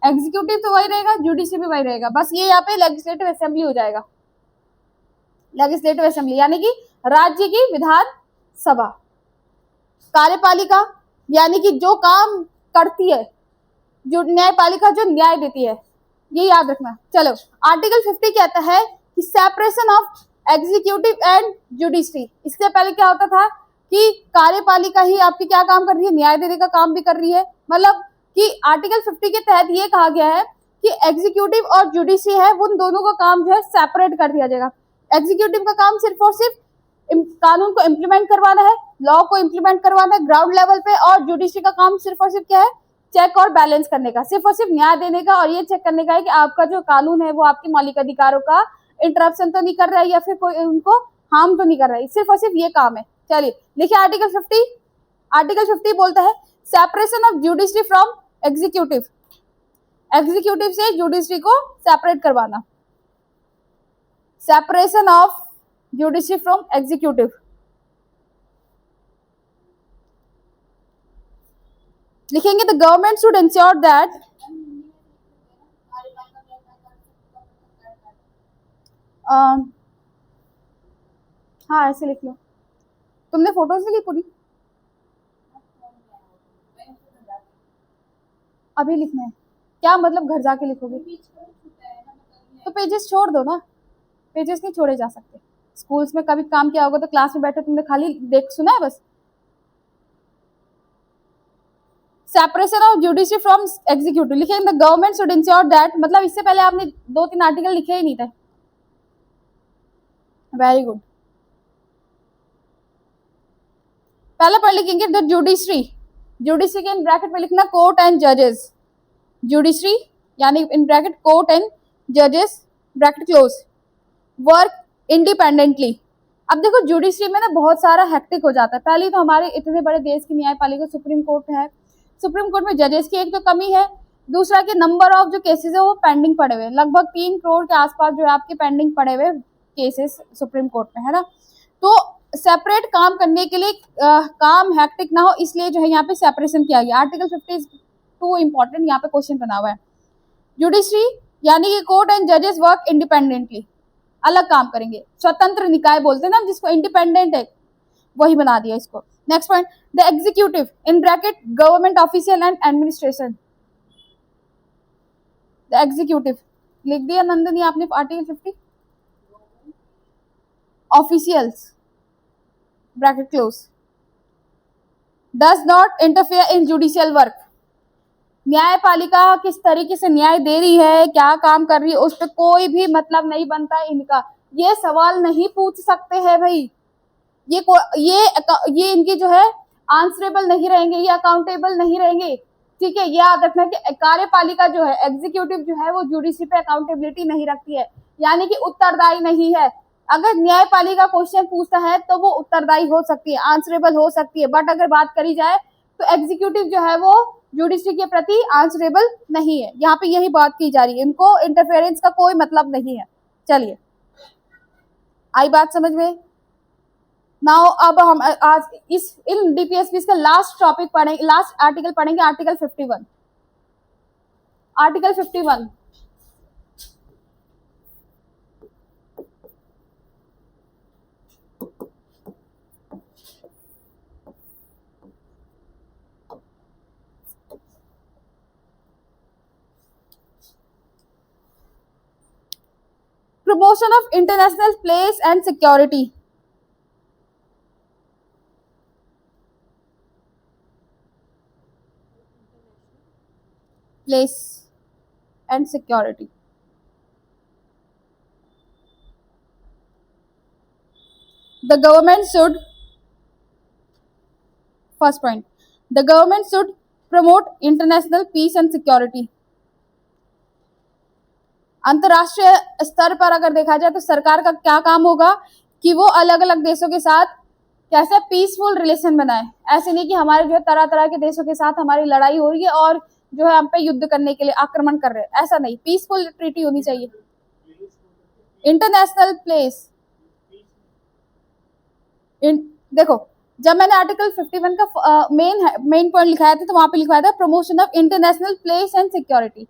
एग्जीक्यूटिव तो वही रहेगा, जुडिशरी भी वही रहेगा, बस ये यहाँ पे लेजिस्लेटिव असेंबली हो जाएगा। लेजिस्लेटिव असेंबली यानी कि राज्य की विधान सभा। कार्यपालिका यानी कि जो काम करती है, जो न्यायपालिका जो न्याय देती है, ये याद रखना। चलो, आर्टिकल 50 कहता है कि separation of executive and judiciary. इससे पहले क्या होता था कि कार्यपालिका ही आपकी क्या काम कर रही है, न्याय देने का काम भी कर रही है। मतलब कि आर्टिकल 50 के तहत ये कहा गया है कि एग्जीक्यूटिव और जुडिशरी है, उन दोनों का काम जो है सेपरेट कर दिया जाएगा। एग्जीक्यूटिव का काम सिर्फ और सिर्फ कानून को इम्प्लीमेंट करवाना है, लॉ को इम्प्लीमेंट करवाना है ग्राउंड लेवल पे, और जुडिशरी का काम सिर्फ और सिर्फ क्या है, चेक और बैलेंस करने का, सिर्फ और सिर्फ न्याय देने का, और ये चेक करने का है कि आपका जो कानून है वो आपके मौलिक अधिकारों का इंटरप्शन तो नहीं कर रहा है या फिर कोई उनको हार्म तो नहीं कर रहा है। सिर्फ और सिर्फ ये काम है। चलिए देखिए आर्टिकल 50 बोलता है separation of judiciary from executive, executive से जुडिशरी को सेपरेट करवाना, separation of judiciary from executive. लिखेंगे the government should ensure that हाँ ऐसे लिख लो। तुमने फोटोज ली पूरी? अभी लिखना है क्या? मतलब घर जाके लिखोगे? तो पेजेस छोड़ दो ना, पेजेस नहीं छोड़े जा सकते। स्कूल्स में कभी काम किया होगा तो क्लास में बैठे तुमने खाली देख सुना है बस। Separation of judiciary from executive लिखे, the government should ensure that, मतलब इससे पहले आपने 2-3 आर्टिकल लिखे ही नहीं थे। Very good. पहले पढ़ लिखेंगे द जुडिशरी, जुडिशरी के इन ब्रैकेट में लिखना कोर्ट एंड जजेस, जुडिशरी यानी इन ब्रैकेट कोर्ट एंड जजेस ब्रैकेट क्लोज, वर्क इंडिपेंडेंटली। अब देखो जुडिशरी में ना बहुत सारा हेक्टिक हो जाता है। पहले तो हमारे इतने बड़े देश की न्यायपालिका सुप्रीम कोर्ट है, सुप्रीम कोर्ट में जजेस की एक तो कमी है, दूसरा कि नंबर ऑफ जो केसेस है वो पेंडिंग पड़े हुए, लगभग 3 करोड़ के आसपास जो है आपके पेंडिंग पड़े हुए केसेस सुप्रीम कोर्ट में, है ना। तो सेपरेट काम करने के लिए काम हेक्टिक ना हो इसलिए जो है यहाँ पे सेपरेशन किया गया। आर्टिकल 52 इंपॉर्टेंट यहाँ पे क्वेश्चन बना हुआ है। जुडिशरी यानी कि कोर्ट एंड जजेस वर्क इंडिपेंडेंटली, अलग काम करेंगे, स्वतंत्र निकाय बोलते हैं ना जिसको, इंडिपेंडेंट है, वही बना दिया इसको। Next point, the executive in bracket government official and administration, the executive लिख दिया नंदनी आपने article 50, officials bracket close, does not interfere in judicial work, न्यायपालिका किस तरीके से न्याय दे रही है, क्या काम कर रही है, उस पर कोई भी मतलब नहीं बनता है इनका। ये सवाल नहीं पूछ सकते हैं भाई, ये इनकी जो है आंसरेबल नहीं रहेंगे, ये अकाउंटेबल नहीं रहेंगे। ठीक है, याद रखना कि कार्यपालिका जो है, एग्जीक्यूटिव जो है वो जुडिशरी पे अकाउंटेबिलिटी नहीं रखती है, यानी कि उत्तरदायी नहीं है। अगर न्यायपालिका क्वेश्चन पूछता है तो वो उत्तरदायी हो सकती है, आंसरेबल हो सकती है, बट अगर बात करी जाए तो एग्जीक्यूटिव जो है वो जुडिशरी के प्रति आंसरेबल नहीं है। यहाँ पे यही बात की जा रही है, इनको इंटरफेरेंस का कोई मतलब नहीं है। चलिए, आई बात समझ में? नाउ अब हम आज इन डीपीएसपी का लास्ट टॉपिक पढ़ेंगे, लास्ट आर्टिकल पढ़ेंगे, article 51। Article 51 promotion of international place and security, place and security। The government should, first point, the government should promote international peace and security। अंतरराष्ट्रीय स्तर पर अगर देखा जाए तो सरकार का क्या काम होगा कि वो अलग अलग देशों के साथ कैसे पीसफुल रिलेशन बनाए। ऐसे नहीं कि हमारे जो है तरह तरह के देशों के साथ हमारी लड़ाई हो रही है और जो है हम पे युद्ध करने के लिए आक्रमण कर रहे हैं, ऐसा नहीं, पीसफुल ट्रीटी होनी चाहिए। इंटरनेशनल प्लेस, देखो जब मैंने आर्टिकल 51 का मेन पॉइंट लिखाया था तो वहां पे लिखवाया था promotion of international place and security.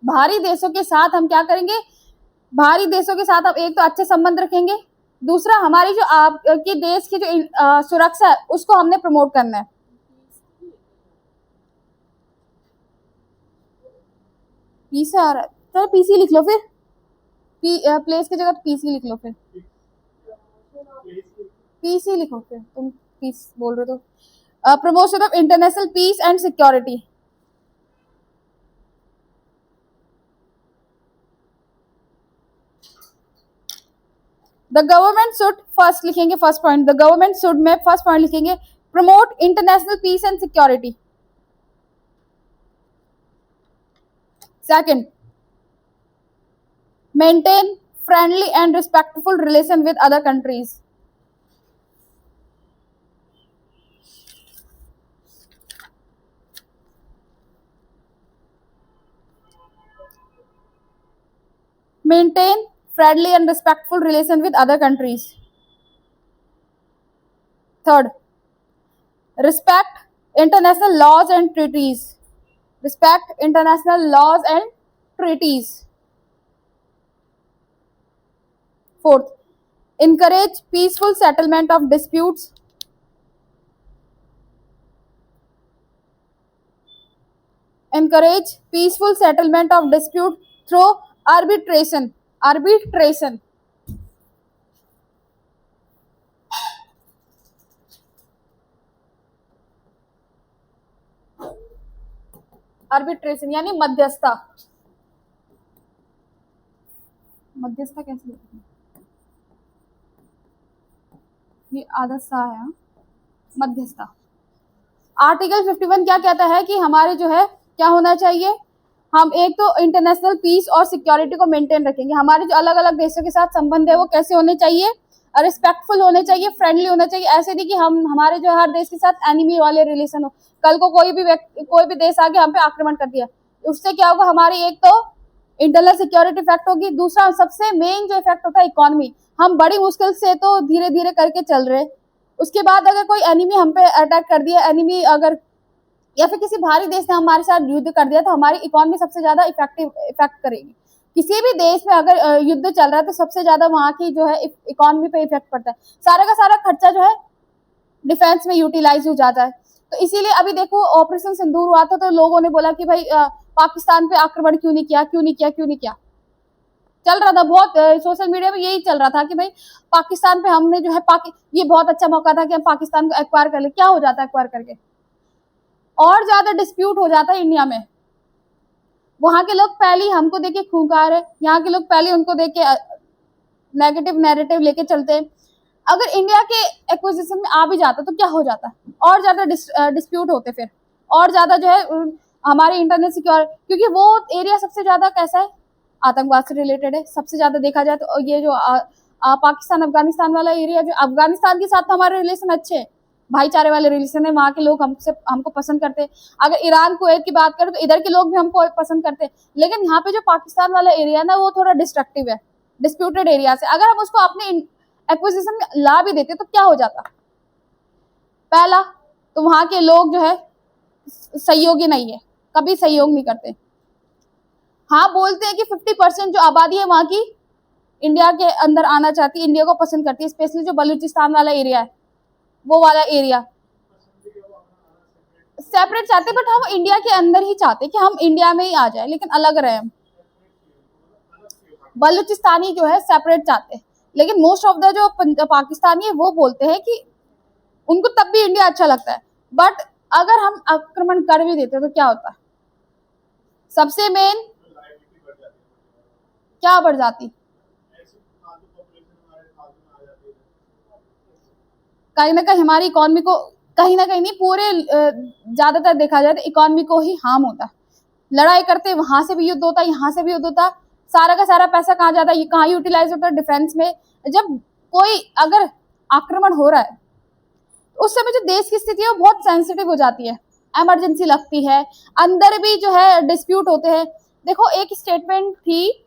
बाहरी देशों के साथ हम क्या करेंगे, बाहरी देशों के साथ हम एक तो अच्छे संबंध रखेंगे, दूसरा हमारी जो आपके देश की जो सुरक्षा है उसको हमने प्रमोट करना है। पीसी आ रहा है, चलो पीसी लिख लो फिर, प्लेस की जगह पीसी लिख लो, फिर पीसी लिखो, फिर तुम पीस बोल रहे हो। Promotion of international peace and security, the government should, first लिखेंगे first point, the government should में फर्स्ट पॉइंट लिखेंगे promote international peace and security. Second, maintain friendly and respectful relation with other countries. Maintain friendly and respectful relation with other countries. Third, respect international laws and treaties. respect international laws and treaties. Fourth, encourage peaceful settlement of disputes. Encourage peaceful settlement of dispute through arbitration. Arbitration. Arbitration यानी मध्यस्थता। मध्यस्थता कैसे लिखते हैं? ये आधा सा है मध्यस्थता। आर्टिकल 51 क्या कहता है कि हमारे जो है क्या होना चाहिए, हम एक तो इंटरनेशनल पीस और सिक्योरिटी को मेंटेन रखेंगे। हमारे जो अलग अलग देशों के साथ संबंध है वो कैसे होने चाहिए, रिस्पेक्टफुल होने चाहिए, फ्रेंडली होना चाहिए। ऐसे नहीं कि हम हमारे जो हर देश के साथ एनिमी वाले रिलेशन हो, कल को कोई भी देश आके हम पे आक्रमण कर दिया, उससे क्या होगा, हमारी एक तो इंटरनल सिक्योरिटी इफेक्ट होगी, दूसरा सबसे मेन जो इफेक्ट होता है इकोनॉमी। हम बड़ी मुश्किल से तो धीरे धीरे करके चल रहे, उसके बाद अगर कोई एनिमी हम पे अटैक कर दिया, एनिमी अगर या फिर किसी भारी देश ने हमारे साथ युद्ध कर दिया, तो हमारी इकोनॉमी सबसे ज्यादा इफेक्ट करेगी। किसी भी देश में अगर युद्ध चल रहा है तो सबसे ज्यादा वहां की जो है इकोनॉमी पे इफेक्ट पड़ता है। सारा का सारा खर्चा जो है डिफेंस में यूटिलाइज हो जाता है। तो इसीलिए अभी देखो ऑपरेशन सिंदूर हुआ था तो लोगों ने बोला कि भाई पाकिस्तान पे आक्रमण क्यों नहीं किया। चल रहा था बहुत, सोशल मीडिया में यही चल रहा था कि भाई पाकिस्तान पे हमने जो है ये बहुत अच्छा मौका था कि हम पाकिस्तान को एक्वायर कर ले। क्या हो जाता है एक्वायर करके, और ज्यादा डिस्प्यूट हो जाता है इंडिया में। वहां के लोग पहले हमको देख के खूंखार है, यहाँ के लोग पहले उनको देख के नेगेटिव नैरेटिव लेके चलते हैं। अगर इंडिया के एक्विजिशन में आ भी जाता तो क्या हो जाता, और ज्यादा डिस्प्यूट होते, फिर और ज्यादा जो है हमारे इंटरनेट सिक्योर, क्योंकि वो एरिया सबसे ज्यादा कैसा है, आतंकवाद से रिलेटेड है। सबसे ज्यादा देखा जाए तो ये जो पाकिस्तान अफगानिस्तान वाला एरिया, जो अफगानिस्तान के साथ तो हमारे रिलेशन अच्छे हैं, भाईचारे वाले रिलेशन है, वहां के लोग हमको पसंद करते हैं। अगर ईरान कुवैत की बात करें तो इधर के लोग भी हमको पसंद करते हैं। लेकिन यहाँ पे जो पाकिस्तान वाला एरिया ना वो थोड़ा डिस्ट्रक्टिव है, डिस्प्यूटेड एरिया से। अगर हम उसको अपने एक्विजिशन में ला भी देते तो क्या हो जाता, पहला तो वहां के लोग जो है सहयोगी नहीं है, कभी सहयोग नहीं करते। हाँ बोलते हैं कि 50% जो आबादी है वहां की इंडिया के अंदर आना चाहती है, इंडिया को पसंद करती है, स्पेशली जो बलूचिस्तान वाला एरिया है, वो वाला एरिया सेपरेट चाहते, बट हम इंडिया के अंदर ही चाहते कि हम इंडिया में ही आ जाए, लेकिन अलग रहे हम। बलूचिस्तानी जो है सेपरेट चाहते, लेकिन मोस्ट ऑफ द जो पाकिस्तानी है वो बोलते हैं कि उनको तब भी इंडिया अच्छा लगता है। बट अगर हम आक्रमण कर भी देते तो क्या होता है, सबसे मेन क्या बढ़ जाती, कहीं ना कहीं हमारी इकोनॉमी को, कहीं ना कहीं नहीं पूरे ज्यादातर देखा जाए तो इकोनॉमी को ही हार्म होता है। लड़ाई करते वहां से भी युद्ध होता, यहाँ से भी युद्ध होता, सारा का सारा पैसा कहाँ जाता है, कहाँ यूटिलाइज होता है, डिफेंस में। जब कोई अगर आक्रमण हो रहा है उस समय जो देश की स्थिति है वो बहुत सेंसिटिव हो जाती है, इमरजेंसी लगती है, अंदर भी जो है डिस्प्यूट होते हैं। देखो एक स्टेटमेंट थी,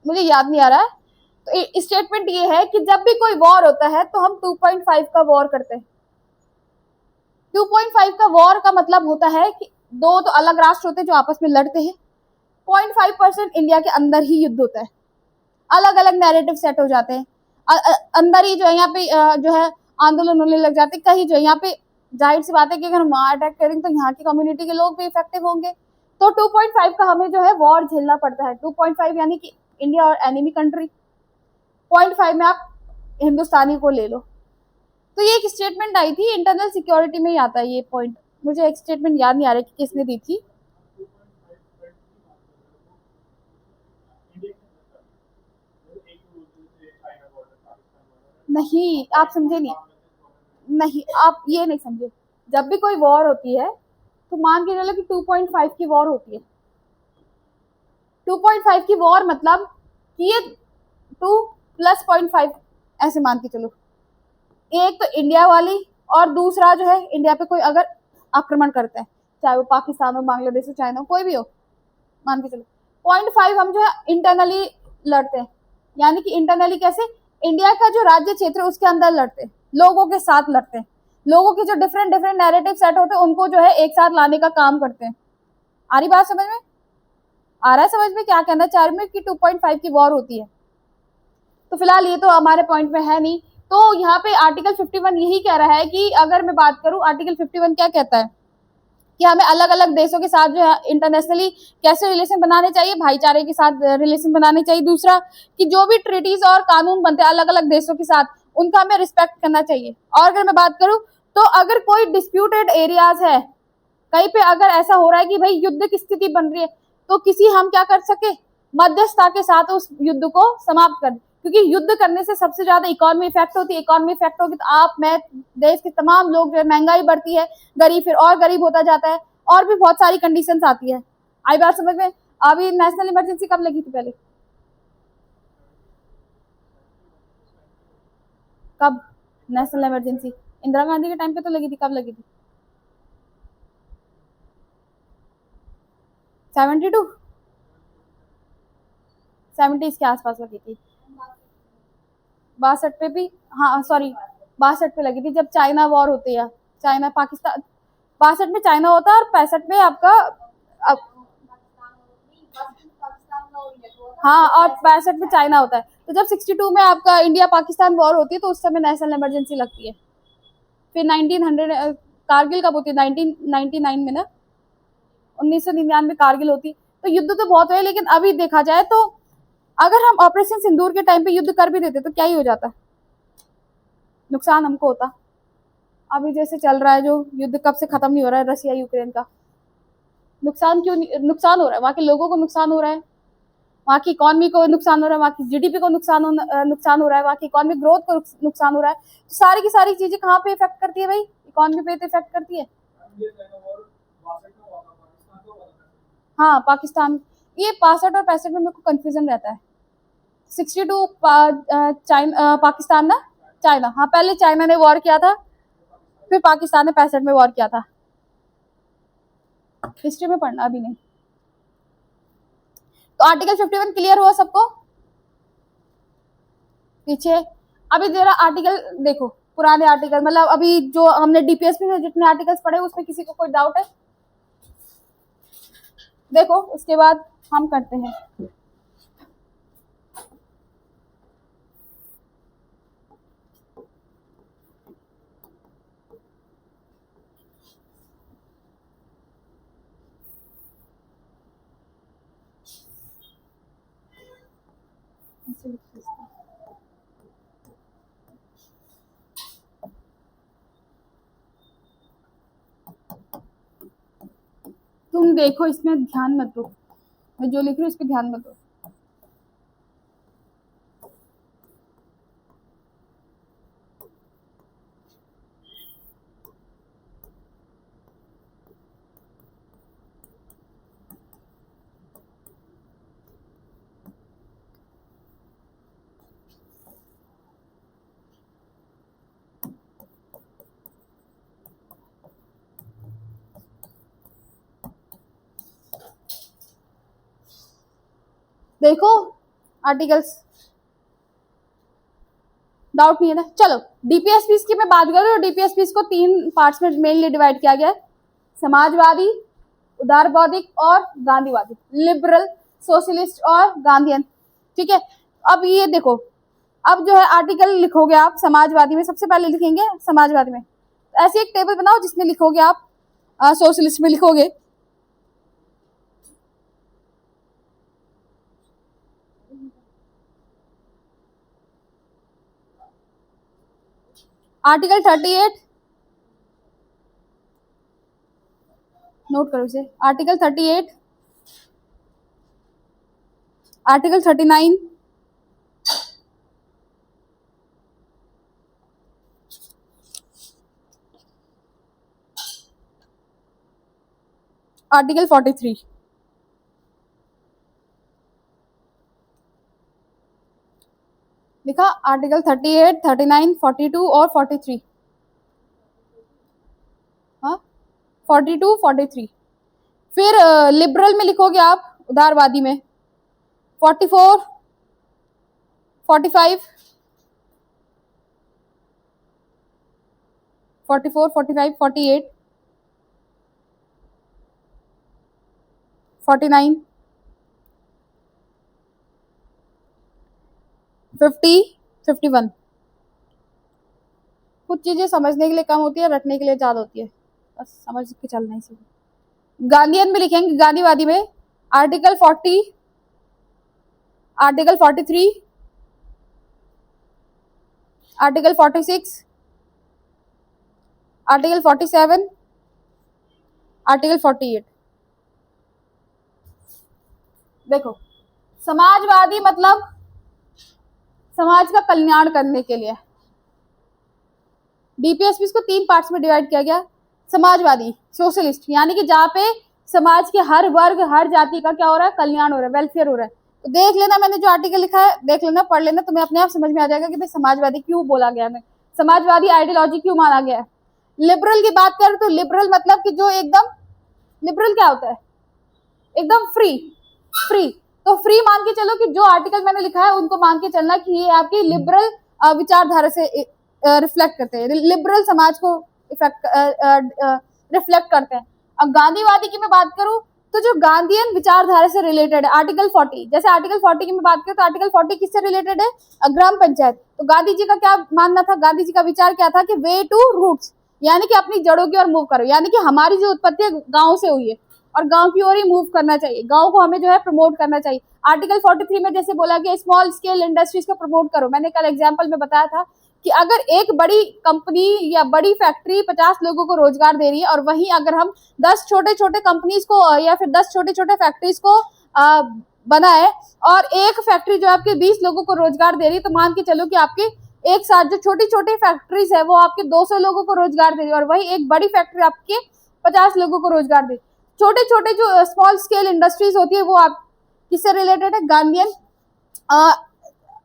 मुझे याद नहीं आ रहा है, तो स्टेटमेंट ये है कि जब भी कोई वॉर होता है तो हम 2.5 का वॉर करते हैं। 2.5 का वॉर का मतलब होता है कि दो तो अलग राष्ट्र होते हैं जो आपस में लड़ते हैं, 0.5% इंडिया के अंदर ही युद्ध होता है, अलग अलग नैरेटिव सेट हो जाते हैं, अंदर ही जो है यहाँ पे जो है आंदोलन होने लग जाते हैं। कहीं जो है यहाँ पे जाहिर सी बात है कि अगर हम वहां अटैक करेंगे तो यहाँ की कम्युनिटी के लोग भी इफेक्टिव होंगे, तो 2.5 का हमें जो है वॉर झेलना पड़ता है। 2.5 यानी कि इंडिया और एनिमी कंट्री, 0.5 में आप हिंदुस्तानी को ले लो। तो ये एक स्टेटमेंट आई थी, इंटरनल सिक्योरिटी में ही आता है ये पॉइंट, मुझे एक स्टेटमेंट याद नहीं आ रहा कि किसने दी थी। नहीं आप समझे नहीं, नहीं आप ये नहीं समझे, जब भी कोई वॉर होती है तो मान के चलो कि 2.5 की वॉर होती है। 2.5 की वॉर मतलब कि ये 2 + 0.5 ऐसे मान के चलो, एक तो इंडिया वाली और दूसरा जो है इंडिया पे कोई अगर आक्रमण करता है, चाहे वो पाकिस्तान हो, बांग्लादेश हो, चाइना हो, कोई भी हो, मान के चलो 0.5 हम जो है इंटरनली लड़ते हैं। यानी कि इंटरनली कैसे, इंडिया का जो राज्य क्षेत्र है उसके अंदर लड़ते हैं, लोगों के साथ लड़ते हैं। लोगों के जो डिफरेंट डिफरेंट नैरेटिव सेट होते हैं उनको जो है एक साथ लाने का काम करते हैं। आ रही बात समझ में? आ रहा है समझ में क्या कहना चाह रही हूँ कि 2.5 की वॉर होती है। तो फिलहाल ये तो हमारे पॉइंट में है नहीं। तो यहाँ पे आर्टिकल 51 यही कह रहा है कि अगर मैं बात करूं आर्टिकल 51 क्या कहता है कि हमें अलग अलग देशों के साथ जो है इंटरनेशनली कैसे रिलेशन बनाने चाहिए, भाईचारे के साथ रिलेशन बनाने चाहिए। दूसरा कि जो भी ट्रीटीज और कानून बनते हैं अलग अलग देशों के साथ उनका हमें रिस्पेक्ट करना चाहिए। और अगर मैं बात करूं तो अगर कोई डिस्प्यूटेड एरियाज है, कहीं पे अगर ऐसा हो रहा है कि भाई युद्ध की स्थिति बन रही है, तो किसी हम क्या कर सके, मध्यस्थता के साथ उस युद्ध को समाप्त कर, क्योंकि युद्ध करने से सबसे ज्यादा इकोनॉमी इफेक्ट होती है। इकोनॉमी इफेक्ट होगी तो आप, मैं, देश के तमाम लोग जो है, महंगाई बढ़ती है, गरीब फिर और गरीब होता जाता है, और भी बहुत सारी कंडीशंस आती है। आई बात समझ में? अभी नेशनल इमरजेंसी कब लगी थी पहले? कब नेशनल इमरजेंसी? इंदिरा गांधी के टाइम पे तो लगी थी। कब लगी थी? 72, 70s के आसपास लगी थी। 62 पे भी, हाँ सॉरी, 62 पे लगी थी जब चाइना वॉर होती है। चाइना पाकिस्तान, 62 में चाइना होता है और 65 में आपका अब, हाँ, और 65 में चाइना होता है। तो जब 62 में आपका इंडिया पाकिस्तान वॉर होती है तो उस समय नेशनल इमरजेंसी लगती है। फिर 1900 कारगिल कब होती है? 1999 में ना, 1999 कारगिल होती है। तो युद्ध तो बहुत हुए, लेकिन अभी देखा जाए तो अगर हम ऑपरेशन सिंदूर के टाइम पे युद्ध कर भी देते तो क्या ही हो जाता, नुकसान हमको होता। अभी जैसे चल रहा है जो युद्ध, कब से खत्म नहीं हो रहा है रसिया यूक्रेन का, नुकसान क्यों नुकसान हो रहा है? वहां के लोगों को नुकसान हो रहा है, वहाँ की इकोनॉमी को नुकसान हो रहा है, वहाँ की जीडीपी को नुकसान हो रहा है, वहाँ की इकोनॉमिक ग्रोथ को नुकसान हो रहा है। तो सारी की सारी चीजें कहाँ पे इफेक्ट करती है भाई? इकोनॉमी पे तो इफेक्ट करती है। हाँ पाकिस्तान, ये 62 और 65 में मेरे को कंफ्यूजन रहता है। 62 चाइना, पाकिस्तान ना, चाइना, हाँ पहले चाइना ने वॉर किया था, फिर पाकिस्तान ने 65 में वॉर किया था। हिस्ट्री में पढ़ना अभी नहीं। तो आर्टिकल 51 क्लियर हुआ सबको? पीछे अभी जरा आर्टिकल देखो, पुराने आर्टिकल, मतलब अभी जो हमने डीपीएसपी में जितने आर्टिकल्स पढ़े उसमें किसी को कोई डाउट है? देखो उसके बाद हम करते हैं। तुम देखो इसमें ध्यान मत दो, मैं जो लिख रही हूँ इस पर ध्यान मत दो। देखो आर्टिकल्स, डाउट नहीं है ना? चलो डीपीएसपी की मैं बात करूँ तो डीपीएसपी को 3 पार्ट्स में मेनली डिवाइड किया गया है, समाजवादी, उदारवादिक और गांधीवादी, लिबरल, सोशलिस्ट और गांधीयन। ठीक है, अब ये देखो, अब जो है आर्टिकल लिखोगे आप समाजवादी में, सबसे पहले लिखेंगे समाजवादी में, ऐसी एक टेबल बनाओ जिसमें लिखोगे आप, सोशलिस्ट में लिखोगे आर्टिकल 38, नोट करो इसे, आर्टिकल 38, आर्टिकल 39, आर्टिकल 43। लिखा आर्टिकल 38, 39, 42 और 43। हाँ 42, 43। फिर लिबरल में लिखोगे आप, उदारवादी में 44, 45, 44, 45, 48, 49, 50, 51। कुछ चीजें समझने के लिए कम होती है, रटने के लिए ज्यादा होती है, बस समझ के चलना ही चाहिए। गांधीयन में लिखेंगे, गांधीवादी में article 40, article 43, article 46, article 47, article 48। देखो, समाजवादी मतलब समाज का कल्याण करने के लिए। डीपीएसपी को 3 पार्ट्स में डिवाइड किया गया। समाजवादी, सोशलिस्ट, यानी कि जहाँ पे समाज के हर वर्ग, हर जाति का क्या हो रहा है, कल्याण हो रहा है, वेलफेयर हो रहा है। तो देख लेना, मैंने जो आर्टिकल लिखा है देख लेना, पढ़ लेना, तुम्हें अपने आप समझ में आ जाएगा कि भाई समाजवादी क्यों बोला गया है, समाजवादी आइडियोलॉजी क्यों माना गया है। लिबरल की बात करें तो लिबरल मतलब कि जो एकदम, लिबरल क्या होता है, एकदम फ्री। फ्री तो फ्री मान के चलो कि जो आर्टिकल मैंने लिखा है उनको मान के चलना कि ये आपकी लिबरल विचारधारा से रिफ्लेक्ट करते हैं, लिबरल समाज को इफेक्ट रिफ्लेक्ट करते हैं। अब गांधीवादी की मैं बात करूं तो जो गांधीयन विचारधारा से रिलेटेड है, आर्टिकल 40, जैसे आर्टिकल 40 की मैं बात करूं तो आर्टिकल 40 किससे रिलेटेड है, ग्राम पंचायत। तो गांधी जी का क्या मानना था, गांधी जी का विचार क्या था कि वे टू रूट्स, यानी कि अपनी जड़ों की ओर मूव करो, यानी कि हमारी जो उत्पत्ति है गांव से हुई है और गांव की ओर ही मूव करना चाहिए, गांव को हमें जो है प्रमोट करना चाहिए। आर्टिकल 43 में जैसे बोला कि स्मॉल स्केल इंडस्ट्रीज को प्रमोट करो। मैंने कल एग्जांपल में बताया था कि अगर एक बड़ी कंपनी या बड़ी फैक्ट्री 50 लोगों को रोजगार दे रही है और वहीं अगर हम 10 छोटे छोटे कंपनीज को या फिर 10 छोटे छोटे फैक्ट्रीज को बनाए और एक फैक्ट्री जो आपके 20 लोगों को रोजगार दे रही है, तो मान के चलो कि आपके एक साथ जो छोटी छोटी फैक्ट्रीज है वो आपके 200 लोगों को रोजगार दे रही है और वही एक बड़ी फैक्ट्री आपके 50 लोगों को रोजगार दे। छोटे छोटे जो स्मॉल स्केल इंडस्ट्रीज होती है वो आप किससे रिलेटेड है, गांधीयन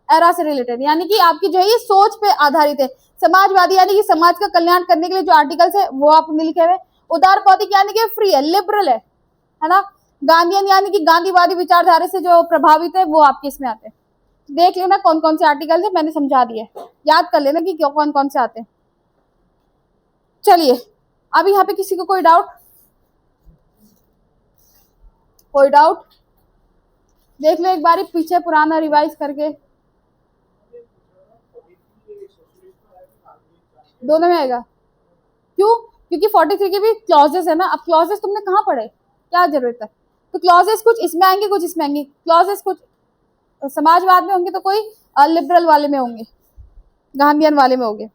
एरा से रिलेटेड, यानी कि आपकी जो है ये सोच पे आधारित है। समाजवादी यानी कि समाज का कल्याण करने के लिए जो आर्टिकल्स है वो आपने लिखे हुए। उदारवादी यानी कि फ्री है, लिबरल है ना। गांधीयन यानी कि गांधीवादी विचारधारा से जो प्रभावित है वो आपके इसमें आते हैं। देख लेना कौन कौन से आर्टिकल है, मैंने समझा दिए, याद कर लेना कि कौन कौन से आते हैं। चलिए, अब यहाँ पे किसी को कोई डाउट, कोई डाउट देख लो एक बारी पीछे पुराना रिवाइज करके, दोनों में आएगा। क्यों, क्योंकि 43 के भी क्लॉजेस है ना। अब क्लॉजेस तुमने कहाँ पढ़े, क्या जरूरत है, तो क्लॉजेस कुछ इसमें आएंगे कुछ इसमें आएंगे। क्लॉजेस कुछ समाजवाद में होंगे तो कोई लिबरल वाले में होंगे, गांधीयन वाले में होंगे।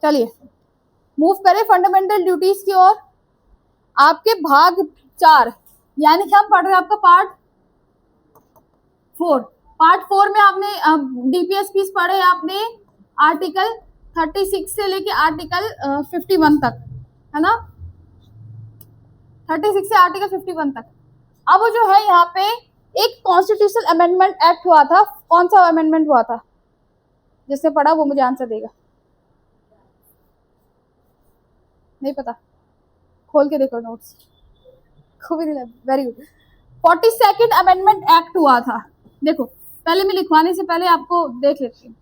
चलिए मूव करें फंडामेंटल ड्यूटीज की ओर। आपके भाग 4 यानी कि हम पढ़ रहे हैं आपका पार्ट 4। पार्ट 4 में आपने डीपीएसपी पढ़े आपने आर्टिकल 36 से लेके आर्टिकल 51 तक, है ना, 36 से आर्टिकल 51 तक। अब जो है यहाँ पे एक कॉन्स्टिट्यूशनल अमेंडमेंट एक्ट हुआ था। कौन सा अमेंडमेंट हुआ था, जिसने पढ़ा वो मुझे आंसर देगा। नहीं पता, खोल के देखो notes, very good. 42nd amendment act हुआ था। देखो पहले मैं लिखवाने से पहले आपको देख लेती हूँ।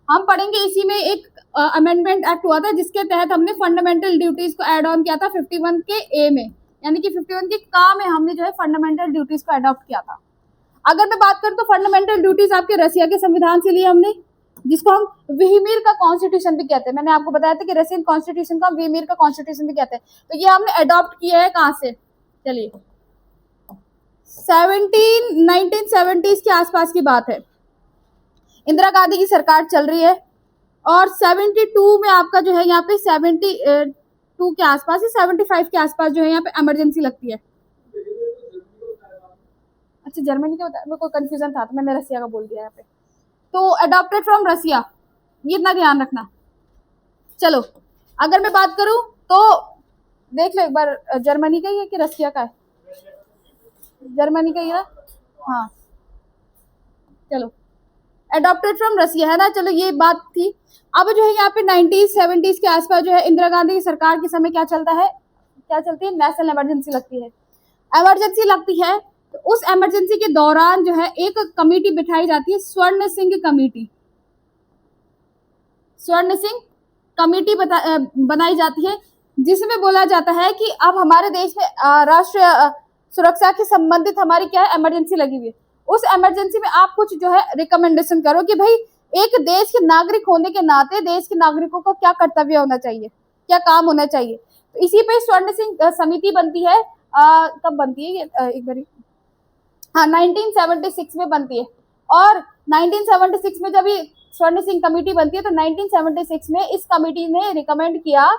हम पढ़ेंगे इसी में एक अमेंडमेंट एक्ट हुआ था जिसके तहत हमने फंडामेंटल ड्यूटीज को एड ऑन किया था 51 के ए में, यानी कि 51 के का में हमने जो है फंडामेंटल ड्यूटीज को अडॉप्ट किया था। अगर मैं बात करूं तो फंडामेंटल ड्यूटीज आपके रसिया के संविधान से लिए हमने, जिसको हम विहिमीर का कॉन्स्टिट्यूशन भी कहते हैं। मैंने आपको बताया था कि रशियन कॉन्स्टिट्यूशन को हम विहिमीर का कॉन्स्टिट्यूशन भी कहते हैं। तो ये हमने अडॉप्ट किया है कहां से, चलिए 1970s के आसपास की बात है। इंदिरा गांधी की सरकार चल रही है और 72 में आपका जो है यहाँ पे 72 के आसपास ही 75 के आसपास जो है यहाँ पे इमरजेंसी लगती है। अच्छा जर्मनी का बताया, मेरे को कंफ्यूजन था तो मैंने रसिया का बोल दिया यहाँ पे। तो अडॉप्टेड फ्रॉम रसिया, ये इतना ध्यान रखना। चलो अगर मैं बात करूं तो देख लो एक बार, जर्मनी का ही है कि रसिया का है? जर्मनी का ही है ना? हाँ चलो, अडॉप्टेड फ्रॉम रसिया है ना। चलो ये बात थी। अब जो है यहाँ पे 1970s के आसपास जो है इंदिरा गांधी की सरकार के समय क्या चलता है, क्या चलती है, नेशनल इमरजेंसी लगती है। इमरजेंसी लगती है तो उस इमरजेंसी के दौरान जो है एक कमेटी बिठाई जाती है, स्वर्ण सिंह कमेटी। स्वर्ण सिंह कमेटी बनाई जाती है, जिसमें बोला जाता है कि अब हमारे देश में राष्ट्रीय सुरक्षा के संबंधित हमारी क्या है, इमरजेंसी लगी हुई है। उस इमरजेंसी में आप कुछ जो है रिकमेंडेशन करो कि भाई एक देश के नागरिक होने के नाते देश के नागरिकों का क्या कर्तव्य होना चाहिए, क्या काम होना चाहिए। तो इसी पे स्वर्ण सिंह समिति बनती है। कब बनती है ये, एक बार, हाँ 1976 में बनती है। और 1976 में जब ये स्वर्ण सिंह कमेटी बनती है तो 1976 में इस कमेटी ने रिकमेंड किया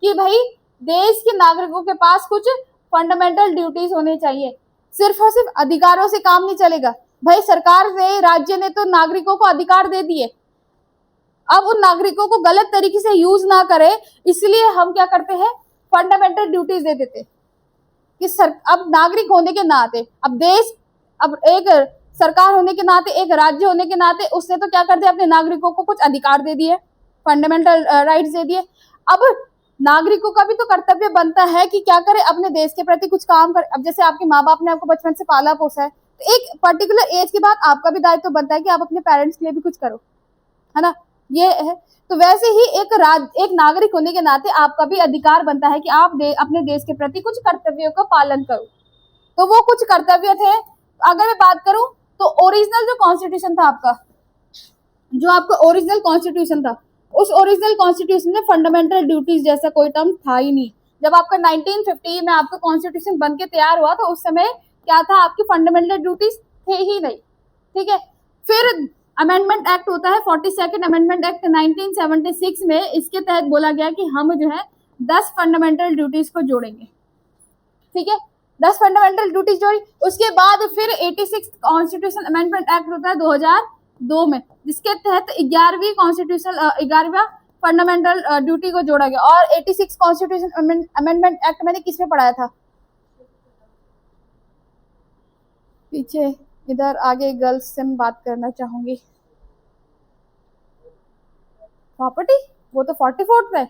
कि भाई देश के नागरिकों के पास कुछ फंडामेंटल ड्यूटीज होने चाहिए। सिर्फ और सिर्फ अधिकारों से काम नहीं चलेगा भाई, सरकार ने, राज्य ने तो नागरिकों को अधिकार दे दिए, अब उन नागरिकों को गलत तरीके से यूज ना करे, इसलिए हम क्या करते हैं, फंडामेंटल ड्यूटीज दे देते कि अब नागरिक होने के नाते, अब देश, अब एक सरकार होने के नाते, एक राज्य होने के नाते उसने तो क्या कर दिया, अपने नागरिकों को कुछ अधिकार दे दिए, फंडामेंटल राइट्स दे दिए। अब नागरिकों का भी तो कर्तव्य बनता है कि क्या करे, अपने देश के प्रति कुछ काम करे। अब जैसे आपके माँ बाप ने आपको बचपन से पाला पोसा है, तो एक पर्टिकुलर एज के बाद आपका भी दायित्व बनता है कि आप अपने पेरेंट्स के लिए भी कुछ करो, है ना, ये है। तो वैसे ही एक नागरिक होने के नाते आपका भी अधिकार बनता है कि आप अपने देश के प्रति कुछ कर्तव्यों का पालन करो। तो वो कुछ कर्तव्य थे। अगर मैं बात करूं तो ओरिजिनल जो कॉन्स्टिट्यूशन था आपका, जो आपका ओरिजिनल कॉन्स्टिट्यूशन था, उस ओरिजिनल कॉन्स्टिट्यूशन में फंडामेंटल ड्यूटीज जैसा कोई टर्म था ही नहीं। जब आपका 1950 में आपका कॉन्स्टिट्यूशन बन के तैयार हुआ तो उस समय क्या था, आपकी फंडामेंटल ड्यूटीज थे ही नहीं, ठीक है। फिर अमेंडमेंट एक्ट होता है, 42nd अमेंडमेंट एक्ट 1976 में, इसके तहत बोला गया कि हम जो है 10 फंडामेंटल ड्यूटीज को जोड़ेंगे, ठीक है, 10 फंडामेंटल ड्यूटीज जोड़ी। उसके बाद फिर 86 कॉन्स्टिट्यूशन अमेंडमेंट एक्ट होता है 2002 में, जिसके तहत 11वीं कॉन्स्टिट्यूशन 11वां फंडामेंटल ड्यूटी को जोड़ा गया। और 86 कॉन्स्टिट्यूशन अमेंडमेंट एक्ट मैंने किस में पढ़ाया था, पीछे इधर आगे गर्ल्स से मैं बात करना चाहूंगी, प्रॉपर्टी, वो तो 44 है,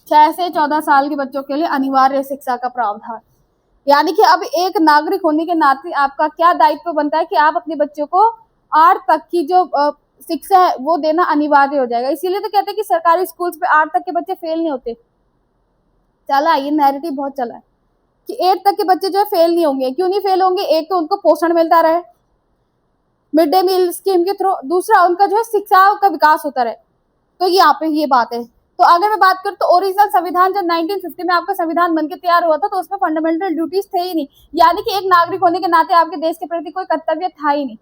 6 से 14 साल के बच्चों के लिए अनिवार्य शिक्षा का प्रावधान। यानी कि अब एक नागरिक होने के नाते आपका क्या दायित्व बनता है कि आप अपने बच्चों को 8 तक की जो शिक्षा है वो देना अनिवार्य हो जाएगा। इसीलिए तो कहते हैं कि सरकारी स्कूल्स पे 8 तक के बच्चे फेल नहीं होते। चला ये नैरेटिव बहुत चला है कि 8 तक के बच्चे जो है फेल नहीं होंगे। क्यों नहीं फेल होंगे, एक तो उनको पोषण मिलता रहे मिड डे मील स्कीम के थ्रू, दूसरा उनका जो है शिक्षा का विकास होता रहे। तो यहाँ पे ये बात है। तो अगर मैं बात करूँ तो ओरिजिनल संविधान जब 1950 में आपका संविधान बनके तैयार हुआ था तो उसमें फंडामेंटल ड्यूटीज थे ही नहीं, यानी कि एक नागरिक होने के नाते आपके देश के प्रति कोई कर्तव्य था ही नहीं।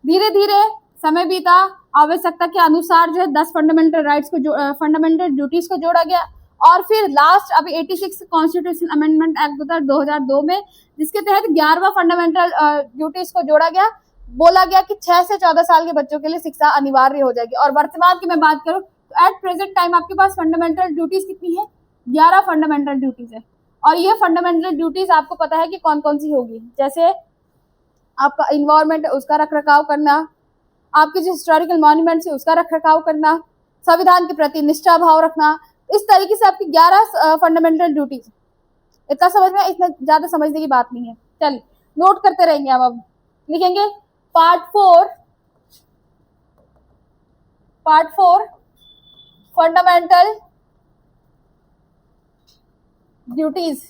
धीरे धीरे समय बीता, आवश्यकता के अनुसार जो है 10 फंडामेंटल राइट्स को फंडामेंटल ड्यूटीज को जोड़ा गया। और फिर लास्ट अभी 86 कॉन्स्टिट्यूशन अमेंडमेंट एक्ट होता है 2002 में, जिसके तहत 11वां फंडामेंटल ड्यूटीज को जोड़ा गया। बोला गया कि 6 से 14 साल के बच्चों के लिए शिक्षा अनिवार्य हो जाएगी। और वर्तमान की मैं बात करूं तो एट प्रेजेंट टाइम आपके पास फंडामेंटल ड्यूटीज कितनी है, 11 फंडामेंटल ड्यूटीज है। और ये फंडामेंटल ड्यूटीज आपको पता है कि कौन कौन सी होगी, जैसे आपका इन्वायरमेंट है उसका रख रखाव करना, आपके जो हिस्टोरिकल मॉन्यूमेंट्स है उसका रख रखाव करना, संविधान के प्रति निष्ठा भाव रखना। इस तरीके से आपकी 11 फंडामेंटल ड्यूटीज। इतना समझ में, इतना ज्यादा समझने की बात नहीं है। चलिए नोट करते रहेंगे हम। अब लिखेंगे पार्ट 4 फंडामेंटल ड्यूटीज,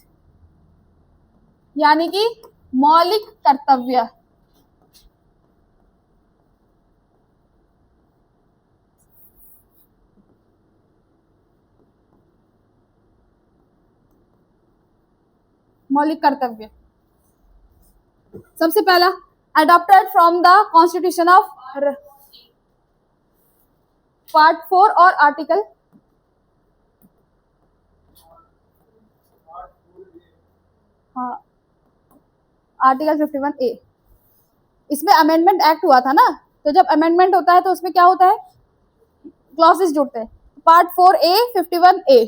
यानी कि मौलिक कर्तव्य। मौलिक कर्तव्य सबसे पहला adopted from the constitution of part 4 और आर्टिकल आर्टिकल 51A। इसमें अमेंडमेंट एक्ट हुआ था ना, तो जब अमेंडमेंट होता है तो उसमें क्या होता है, क्लॉसेस जुड़ते हैं। Part 4A 51A।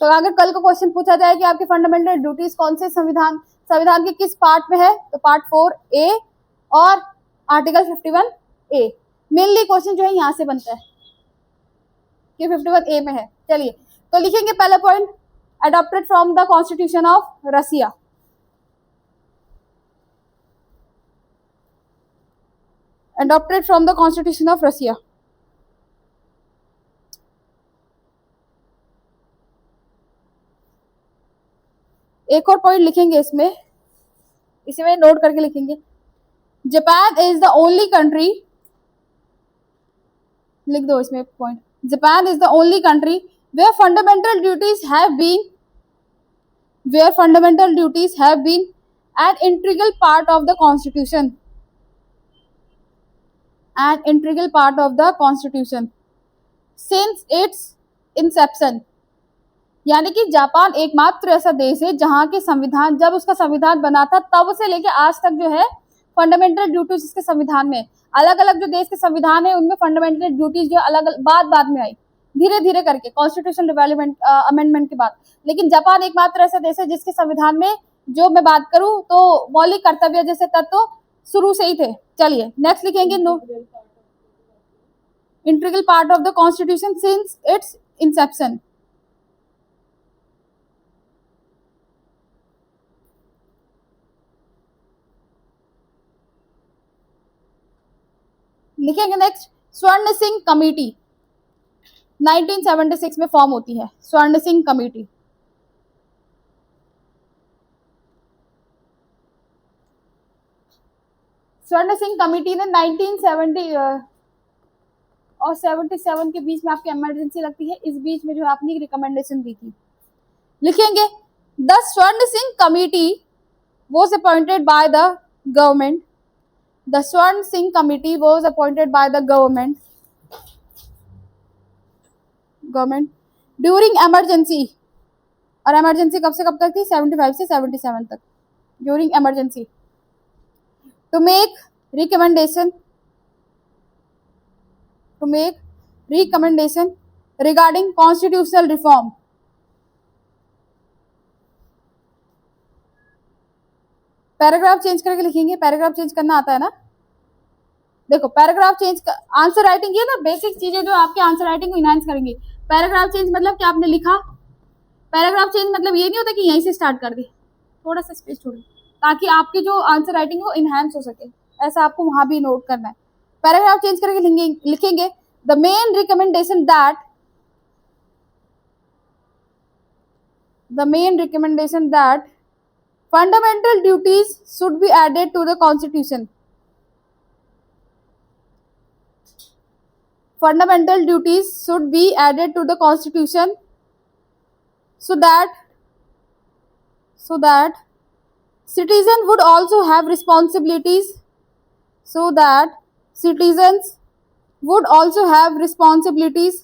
तो अगर कल को क्वेश्चन पूछा जाए कि आपके फंडामेंटल ड्यूटीज कौन से संविधान के किस पार्ट में है, तो पार्ट 4A और आर्टिकल 51A। मेनली क्वेश्चन जो है यहाँ से बनता है कि 51A में है। चलिए तो लिखेंगे पहला point, adopted from the constitution of Russia. adopted from the constitution of Russia। एक और पॉइंट लिखेंगे इसमें, इसमें नोट करके लिखेंगे, Japan is the only country, लिख दो इसमें point, Japan is the only country where fundamental duties have been an integral part of the constitution, an integral part of the constitution since its inception। यानी कि जापान एकमात्र ऐसा देश है जहां के संविधान, जब उसका संविधान बना था तब से लेके आज तक जो है फंडामेंटल ड्यूटीज इसके संविधान में, अलग अलग जो देश के संविधान है उनमें फंडामेंटल ड्यूटीज जो अलग बाद में आई, धीरे धीरे करके कॉन्स्टिट्यूशन डेवलपमेंट अमेंडमेंट के बाद। लेकिन जापान एकमात्र ऐसा देश है जिसके संविधान में, जो मैं बात करूं तो मौलिक कर्तव्य जैसे तत्व शुरू से ही थे। चलिए नेक्स्ट लिखेंगे, no integral part of the constitution since its inception. लिखेंगे नेक्स्ट, स्वर्ण सिंह कमेटी 1976 में फॉर्म होती है, स्वर्ण सिंह कमेटी। स्वर्ण सिंह कमेटी ने 1970 और 77 के बीच में आपकी इमरजेंसी लगती है, इस बीच में जो आपने रिकमेंडेशन दी थी। लिखेंगे, द स्वर्ण Singh committee was appointed by the government, the Swarn Singh committee was appointed by the government during emergency, और emergency कब से कब तक थी, 75 से 77 तक, during emergency to make recommendation regarding constitutional reform। Paragraph change करके लिखेंगे, पैराग्राफ चेंज करना आता है ना, देखो पैराग्राफ चेंज आंसर राइटिंग, ये ना बेसिक चीजें जो आपके आंसर राइटिंग को इनहांस करेंगी। पैराग्राफ चेंज मतलब क्या आपने लिखा, पैराग्राफ चेंज मतलब ये नहीं होता कि यहीं से स्टार्ट कर दे, थोड़ा सा स्पेस छोड़िए ताकि आपकी जो आंसर राइटिंग है वो इनहांस हो सके, ऐसा आपको वहां भी नोट करना है। पैराग्राफ चेंज करके लिखेंगे, the main recommendation that fundamental duties should be added to the constitution, fundamental duties should be added to the constitution so that citizens would also have responsibilities, so that citizens would also have responsibilities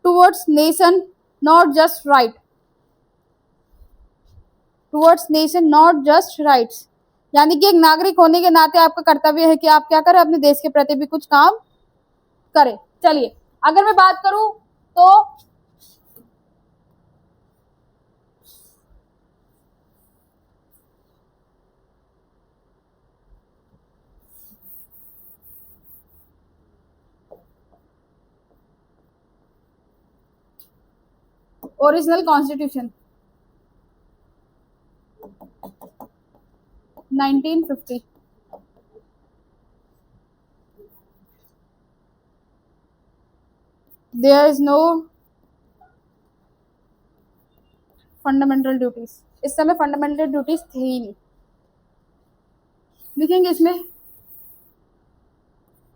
towards nation, not just right, towards nation not just rights. यानी कि एक नागरिक होने के नाते आपका कर्तव्य है कि आप क्या करें, अपने देश के प्रति भी कुछ काम करें। चलिए अगर मैं बात करूं तो original constitution 1950, there is no fundamental duties, इस समय फंडामेंटल ड्यूटीज थे ही नहीं। लिखेंगे इसमें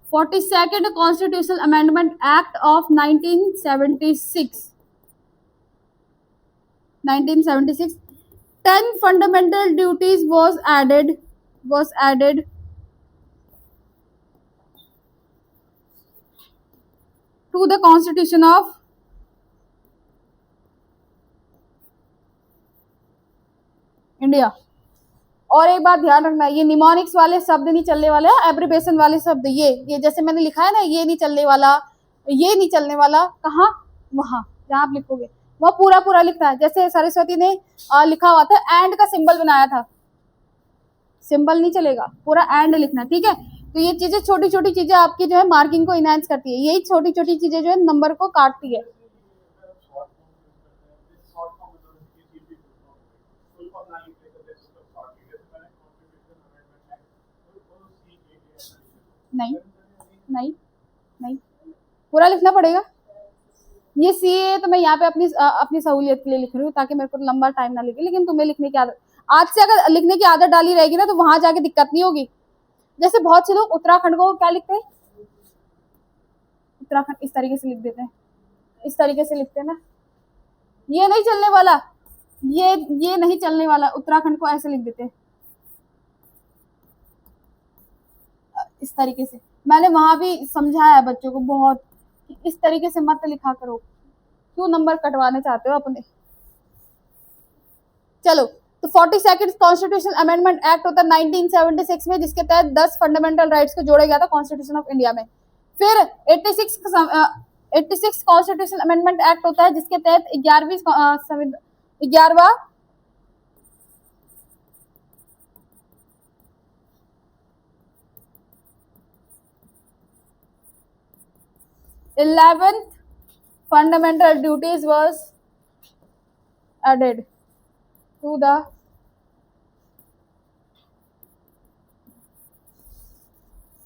42nd constitutional amendment act of 1976 10 fundamental duties was added to the constitution of India. और एक बात ध्यान रखना, ये निमोनिक्स वाले शब्द नहीं चलने वाले, एब्रिवेशन वाले शब्द, ये जैसे मैंने लिखा है ना, ये नहीं चलने वाला, ये नहीं चलने वाला, कहाँ, वहां जहाँ आप लिखोगे वह पूरा पूरा लिखना है। जैसे सरस्वती ने लिखा हुआ था, एंड का सिंबल बनाया था, सिंबल नहीं चलेगा, पूरा एंड लिखना, ठीक है। तो ये चीजें, छोटी छोटी चीजें आपकी जो है मार्किंग को इनहेंस करती है, यही छोटी छोटी चीजें जो है नंबर को काटती है। नहीं नहीं नहीं, पूरा लिखना पड़ेगा। ये सी ए तो मैं यहाँ पे अपनी सहूलियत के लिए लिख रही हूँ, ताकि मेरे को लंबा टाइम ना लगे, लेकिन तुम्हें लिखने की आदत, आज से अगर लिखने की आदत डाली रहेगी ना, तो वहां जाके दिक्कत नहीं होगी। जैसे बहुत से लोग उत्तराखंड को क्या लिखते हैं, उत्तराखंड इस तरीके से लिख देते हैं, इस तरीके से लिखते हैं ना, ये नहीं चलने वाला, ये नहीं चलने वाला, उत्तराखंड को ऐसे लिख देते हैं, इस तरीके से। मैंने वहां भी समझाया है बच्चों को बहुत, इस तरीके से मत लिखा करो, क्यों नंबर कटवाने चाहते हो अपने। चलो, तो 42nd कॉन्स्टिट्यूशनल अमेंडमेंट एक्ट होता है 1976 में, जिसके तहत 10 फंडामेंटल राइट्स को जोड़ा गया था कॉन्स्टिट्यूशन ऑफ इंडिया में। फिर 86 कॉन्स्टिट्यूशनल अमेंडमेंट एक्ट होता है, जिसके तहत 11वां 11th fundamental duties was added to the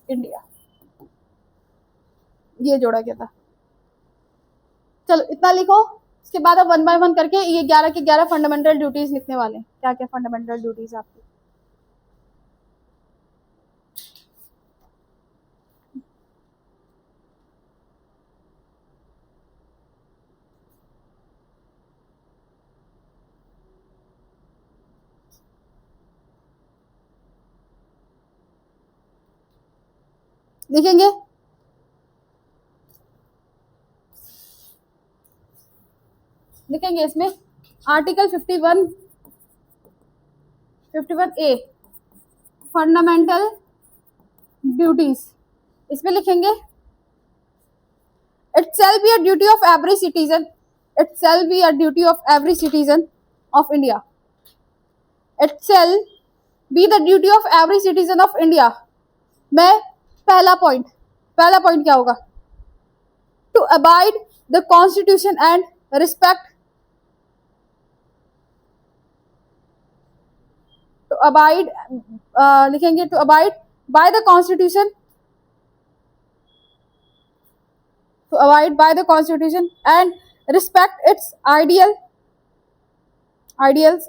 India, ये जोड़ा गया था। चलो इतना लिखो, उसके बाद अब 1 बाय 1 करके ये 11 के 11 फंडामेंटल ड्यूटीज लिखने वाले हैं। क्या क्या फंडामेंटल ड्यूटीज आपकी, लिखेंगे। लिखेंगे इसमें आर्टिकल 51A फंडामेंटल ड्यूटीज, इसमें लिखेंगे it shall be a duty of every citizen, it shall be a duty of every citizen of India, it shall be the duty of every citizen of India में पहला पॉइंट क्या होगा, to abide the constitution and respect, to abide लिखेंगे to abide by the constitution, to abide by the constitution and respect its ideals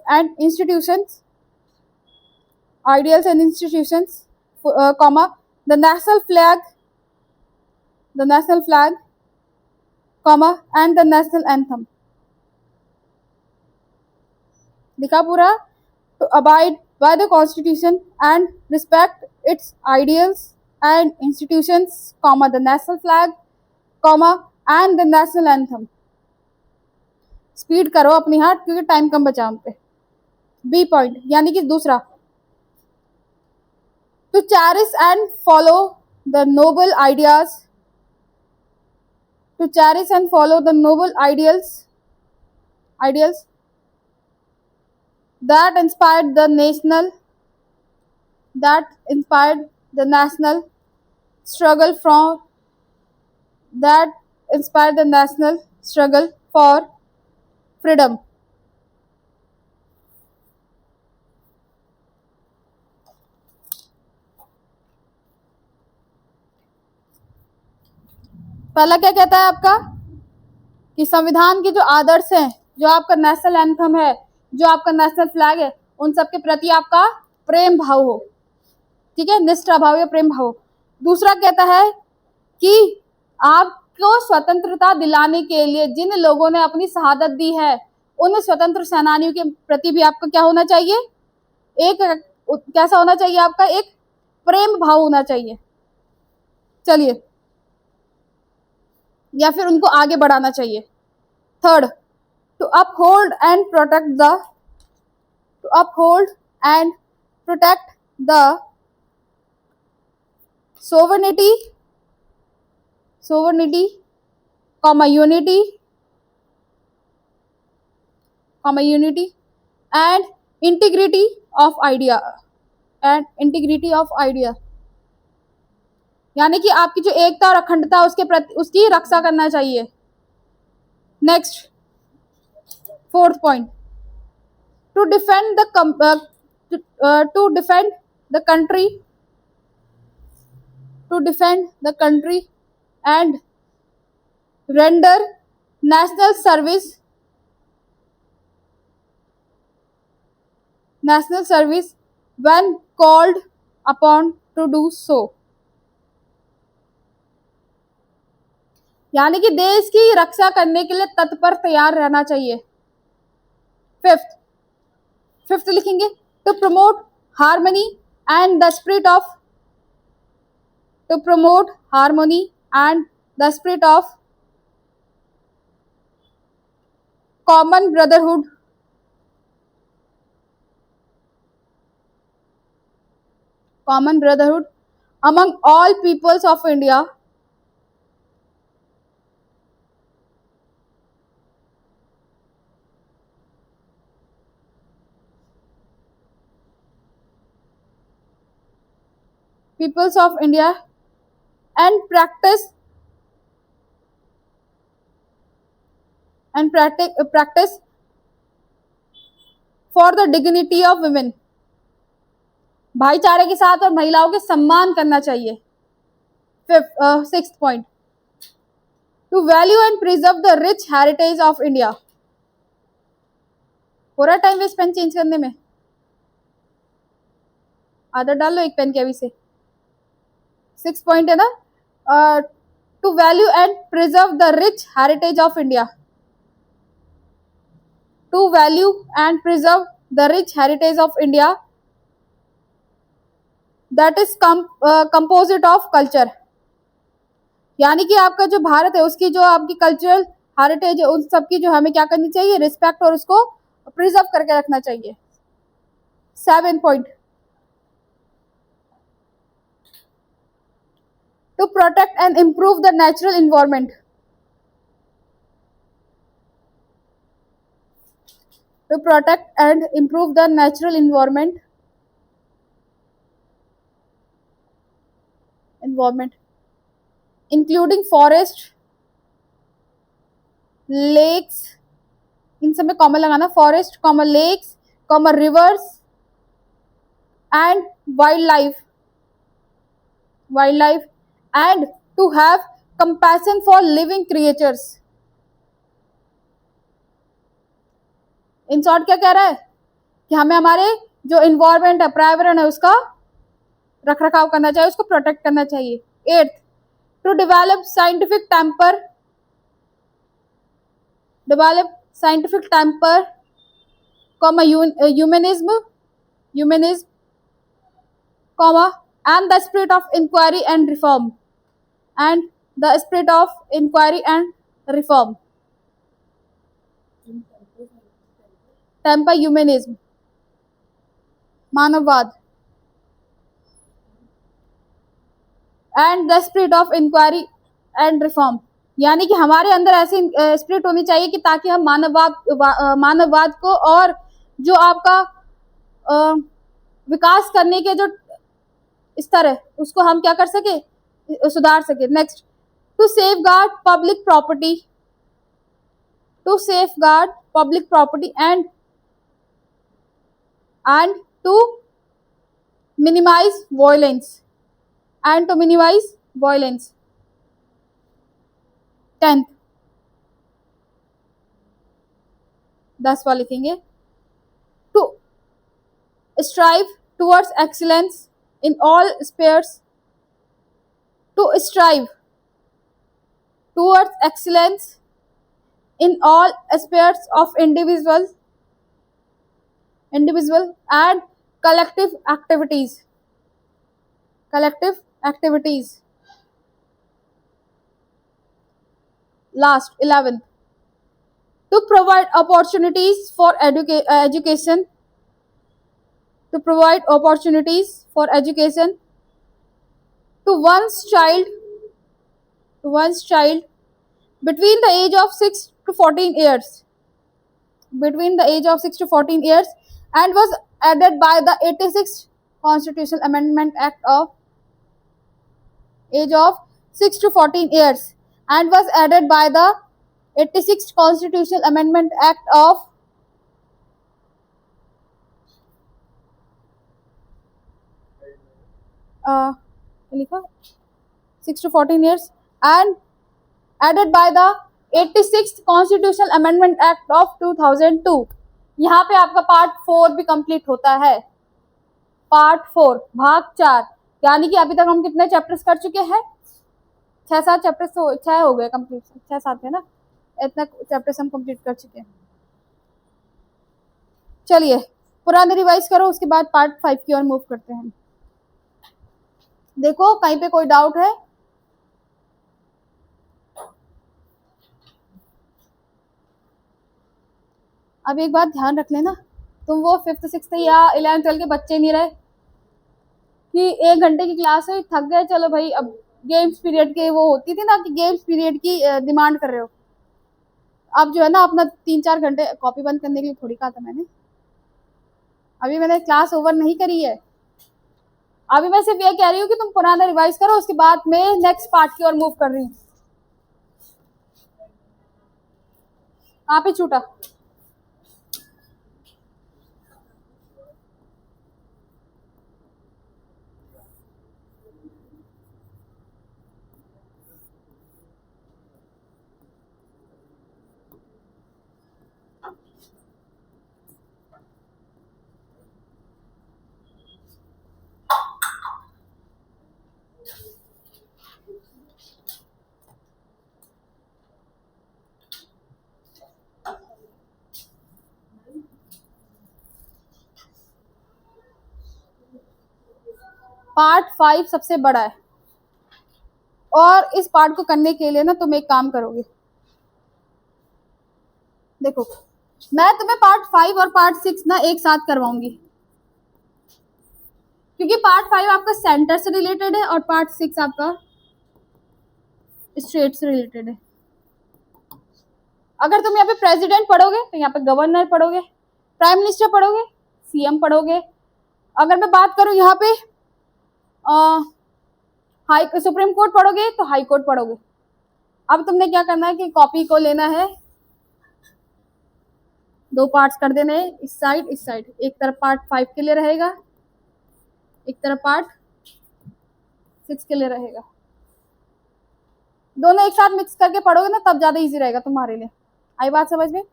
and institutions, comma, the national flag, comma, and the national anthem। लिखा पूरा, to abide by the constitution and respect its ideals and institutions, comma, the national flag, comma and the national anthem. Speed करो अपनी हाथ, क्योंकि टाइम कम बचा हम पे। बी पॉइंट यानी कि दूसरा, to cherish and follow the noble ideas, to cherish and follow the noble ideals that inspired the national struggle for freedom। पहला क्या कहता है आपका, कि संविधान के जो आदर्श हैं, जो आपका नेशनल एंथम है, जो आपका नेशनल फ्लैग है, उन सब के प्रति आपका प्रेम भाव हो, ठीक है, निष्ठा भाव या प्रेम भाव। दूसरा कहता है कि आपको स्वतंत्रता दिलाने के लिए जिन लोगों ने अपनी शहादत दी है, उन स्वतंत्र सेनानियों के प्रति भी आपका क्या होना चाहिए, एक कैसा होना चाहिए, आपका एक प्रेम भाव होना चाहिए। चलिए, या फिर उनको आगे बढ़ाना चाहिए। Third, to uphold and protect the sovereignty comma unity and integrity of idea यानी कि आपकी जो एकता और अखंडता उसकी रक्षा करना चाहिए। Next, fourth point, to defend the country and render national service when called upon to do so। यानी कि देश की रक्षा करने के लिए तत्पर तैयार रहना चाहिए। फिफ्थ लिखेंगे, to promote harmony and the spirit of common brotherhood among all peoples of India, and practice for the dignity of women। भाईचारे के साथ और महिलाओं के सम्मान करना चाहिए। Sixth point, to value and preserve the rich heritage of India. पूरा टाइम वेस्ट पेन चेंज करने में, आदत डाल लो एक पेन के अभी से। सिक्स पॉइंट है ना, to value and preserve the rich heritage of India. To value and preserve the rich heritage of India that is composite of culture. यानी कि आपका जो भारत है उसकी जो आपकी कल्चरल हेरिटेज है उन सबकी जो हमें क्या करनी चाहिए, रिस्पेक्ट और उसको प्रिजर्व करके रखना चाहिए। 7 point, to protect and improve the natural environment। To protect and improve the natural environment, including forest, lakes, इन सब में कॉमा लगाना, forest comma lakes comma rivers and wild life and to have compassion for living creatures। In short क्या कह रहा है कि हमें हमारे जो इन्वायरमेंट है, पर्यावरण है, उसका रख रखाव करना चाहिए, उसको प्रोटेक्ट करना चाहिए। 8th, to develop scientific temper comma humanism comma and the spirit of inquiry and reform temper humanism, मानववाद and the spirit of inquiry and reform। यानी कि हमारे अंदर ऐसी स्पिरिट होनी चाहिए कि ताकि हम मानववाद को और जो आपका विकास करने के जो स्तर है उसको हम क्या कर सके, सुधार सके। Next, to safeguard public property and to minimize violence 10th, 10वां लिखेंगे, to strive towards excellence in all spheres, to strive towards excellence in all aspects of individual and collective activities। Last, 11th, to provide opportunities for education to one's child between the age of 6 to 14 years, between the age of 6 to 14 years, and was added by the 86th Constitutional Amendment Act of age of 6 to 14 years, and was added by the 86th Constitutional Amendment Act of लिखा 6 to 14 years and added by the 86th Constitutional Amendment Act of 2002. यहाँ पे आपका पार्ट 4 भी कंप्लीट होता है, पार्ट 4 भाग 4, यानी कि अभी तक हम कितने चैप्टर्स कर चुके हैं? 6-7 चैप्टर्स, तो 6 हो गए कंप्लीट, 6-7 है ना, इतना चैप्टर्स हम कंप्लीट कर चुके हैं। चलिए पुराने रिवाइज करो, उसके बाद पार्ट 5 की ओर मूव करते हैं। देखो कहीं पे कोई डाउट है? अब एक बात ध्यान रख लेना, तुम वो 5th 6th या 11th 12th के बच्चे नहीं रहे कि 1 घंटे की क्लास है, थक गए, चलो भाई अब गेम्स पीरियड के वो होती थी ना कि गेम्स पीरियड की डिमांड कर रहे हो। अब जो है ना अपना 3-4 घंटे कॉपी बंद करने के लिए थोड़ी कहा था मैंने, अभी मैंने क्लास ओवर नहीं करी है, अभी मैं सिर्फ ये कह रही हूँ कि तुम पुराना रिवाइज करो, उसके बाद मैं नेक्स्ट पार्ट की ओर मूव कर रही हूँ। कहाँ पे छूटा? पार्ट 5 सबसे बड़ा है, और इस पार्ट को करने के लिए ना तुम एक काम करोगे, देखो मैं तुम्हें पार्ट 5 और पार्ट 6 ना एक साथ करवाऊंगी, क्योंकि पार्ट 5 आपका सेंटर से रिलेटेड है और पार्ट 6 आपका स्टेट से रिलेटेड है। अगर तुम यहाँ पे प्रेसिडेंट पढ़ोगे तो यहाँ पे गवर्नर पढ़ोगे, प्राइम मिनिस्टर पढ़ोगे, सीएम पढ़ोगे। अगर मैं बात करूं यहाँ पे हाई सुप्रीम कोर्ट पढ़ोगे तो हाई कोर्ट पढ़ोगे। अब तुमने क्या करना है कि कॉपी को लेना है, 2 पार्ट्स कर देने हैं, इस साइड इस साइड, एक तरफ पार्ट 5 के लिए रहेगा, एक तरफ पार्ट 6 के लिए रहेगा। दोनों एक साथ मिक्स करके पढ़ोगे ना तब ज्यादा इजी रहेगा तुम्हारे लिए। आई बात समझ में?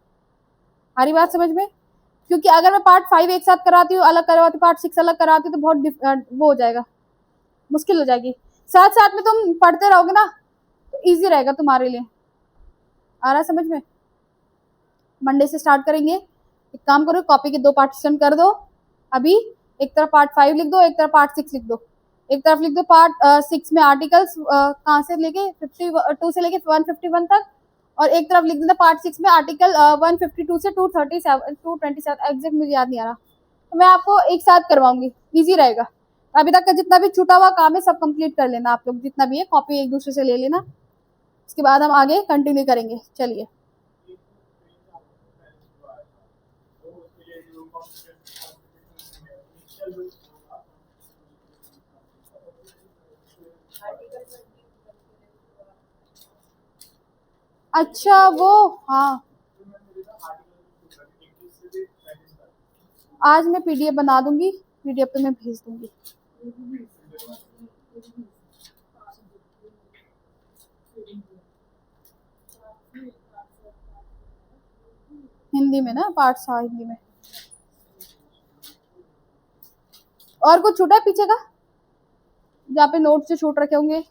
आ रही बात समझ में? क्योंकि अगर मैं पार्ट 5 एक साथ कराती हूँ, अलग करवाती हूँ, पार्ट 6 अलग कराती हूँ, तो बहुत वो हो जाएगा, मुश्किल हो जाएगी। साथ साथ में तुम पढ़ते रहोगे ना तो इजी रहेगा तुम्हारे लिए। आ रहा समझ में? मंडे से स्टार्ट करेंगे। एक काम करो, कॉपी के 2 पार्टीशन कर दो। अभी एक तरफ पार्ट 5 लिख दो, एक तरफ पार्ट 6 लिख दो। एक तरफ लिख दो पार्ट 6 में आर्टिकल्स कहाँ से लेके 52 से लेके 151 तक, और एक तरफ लिख देना पार्ट 6 में आर्टिकल 152 से 227 एग्जैक्ट मुझे याद नहीं आ रहा, तो मैं आपको एक साथ करवाऊंगी, इजी रहेगा। अभी तक का जितना भी छूटा हुआ काम है सब कंप्लीट कर लेना आप लोग, जितना भी है कॉपी एक दूसरे से ले लेना, उसके बाद हम आगे कंटिन्यू करेंगे। चलिए अच्छा वो हाँ, आज मैं पीडीएफ बना दूंगी, पीडीएफ तो मैं भेज दूंगी। हिंदी में ना पार्ट्स, हाँ हिंदी में। और कुछ छूटा है पीछे का जहाँ पे नोट्स जो छूट रखे होंगे?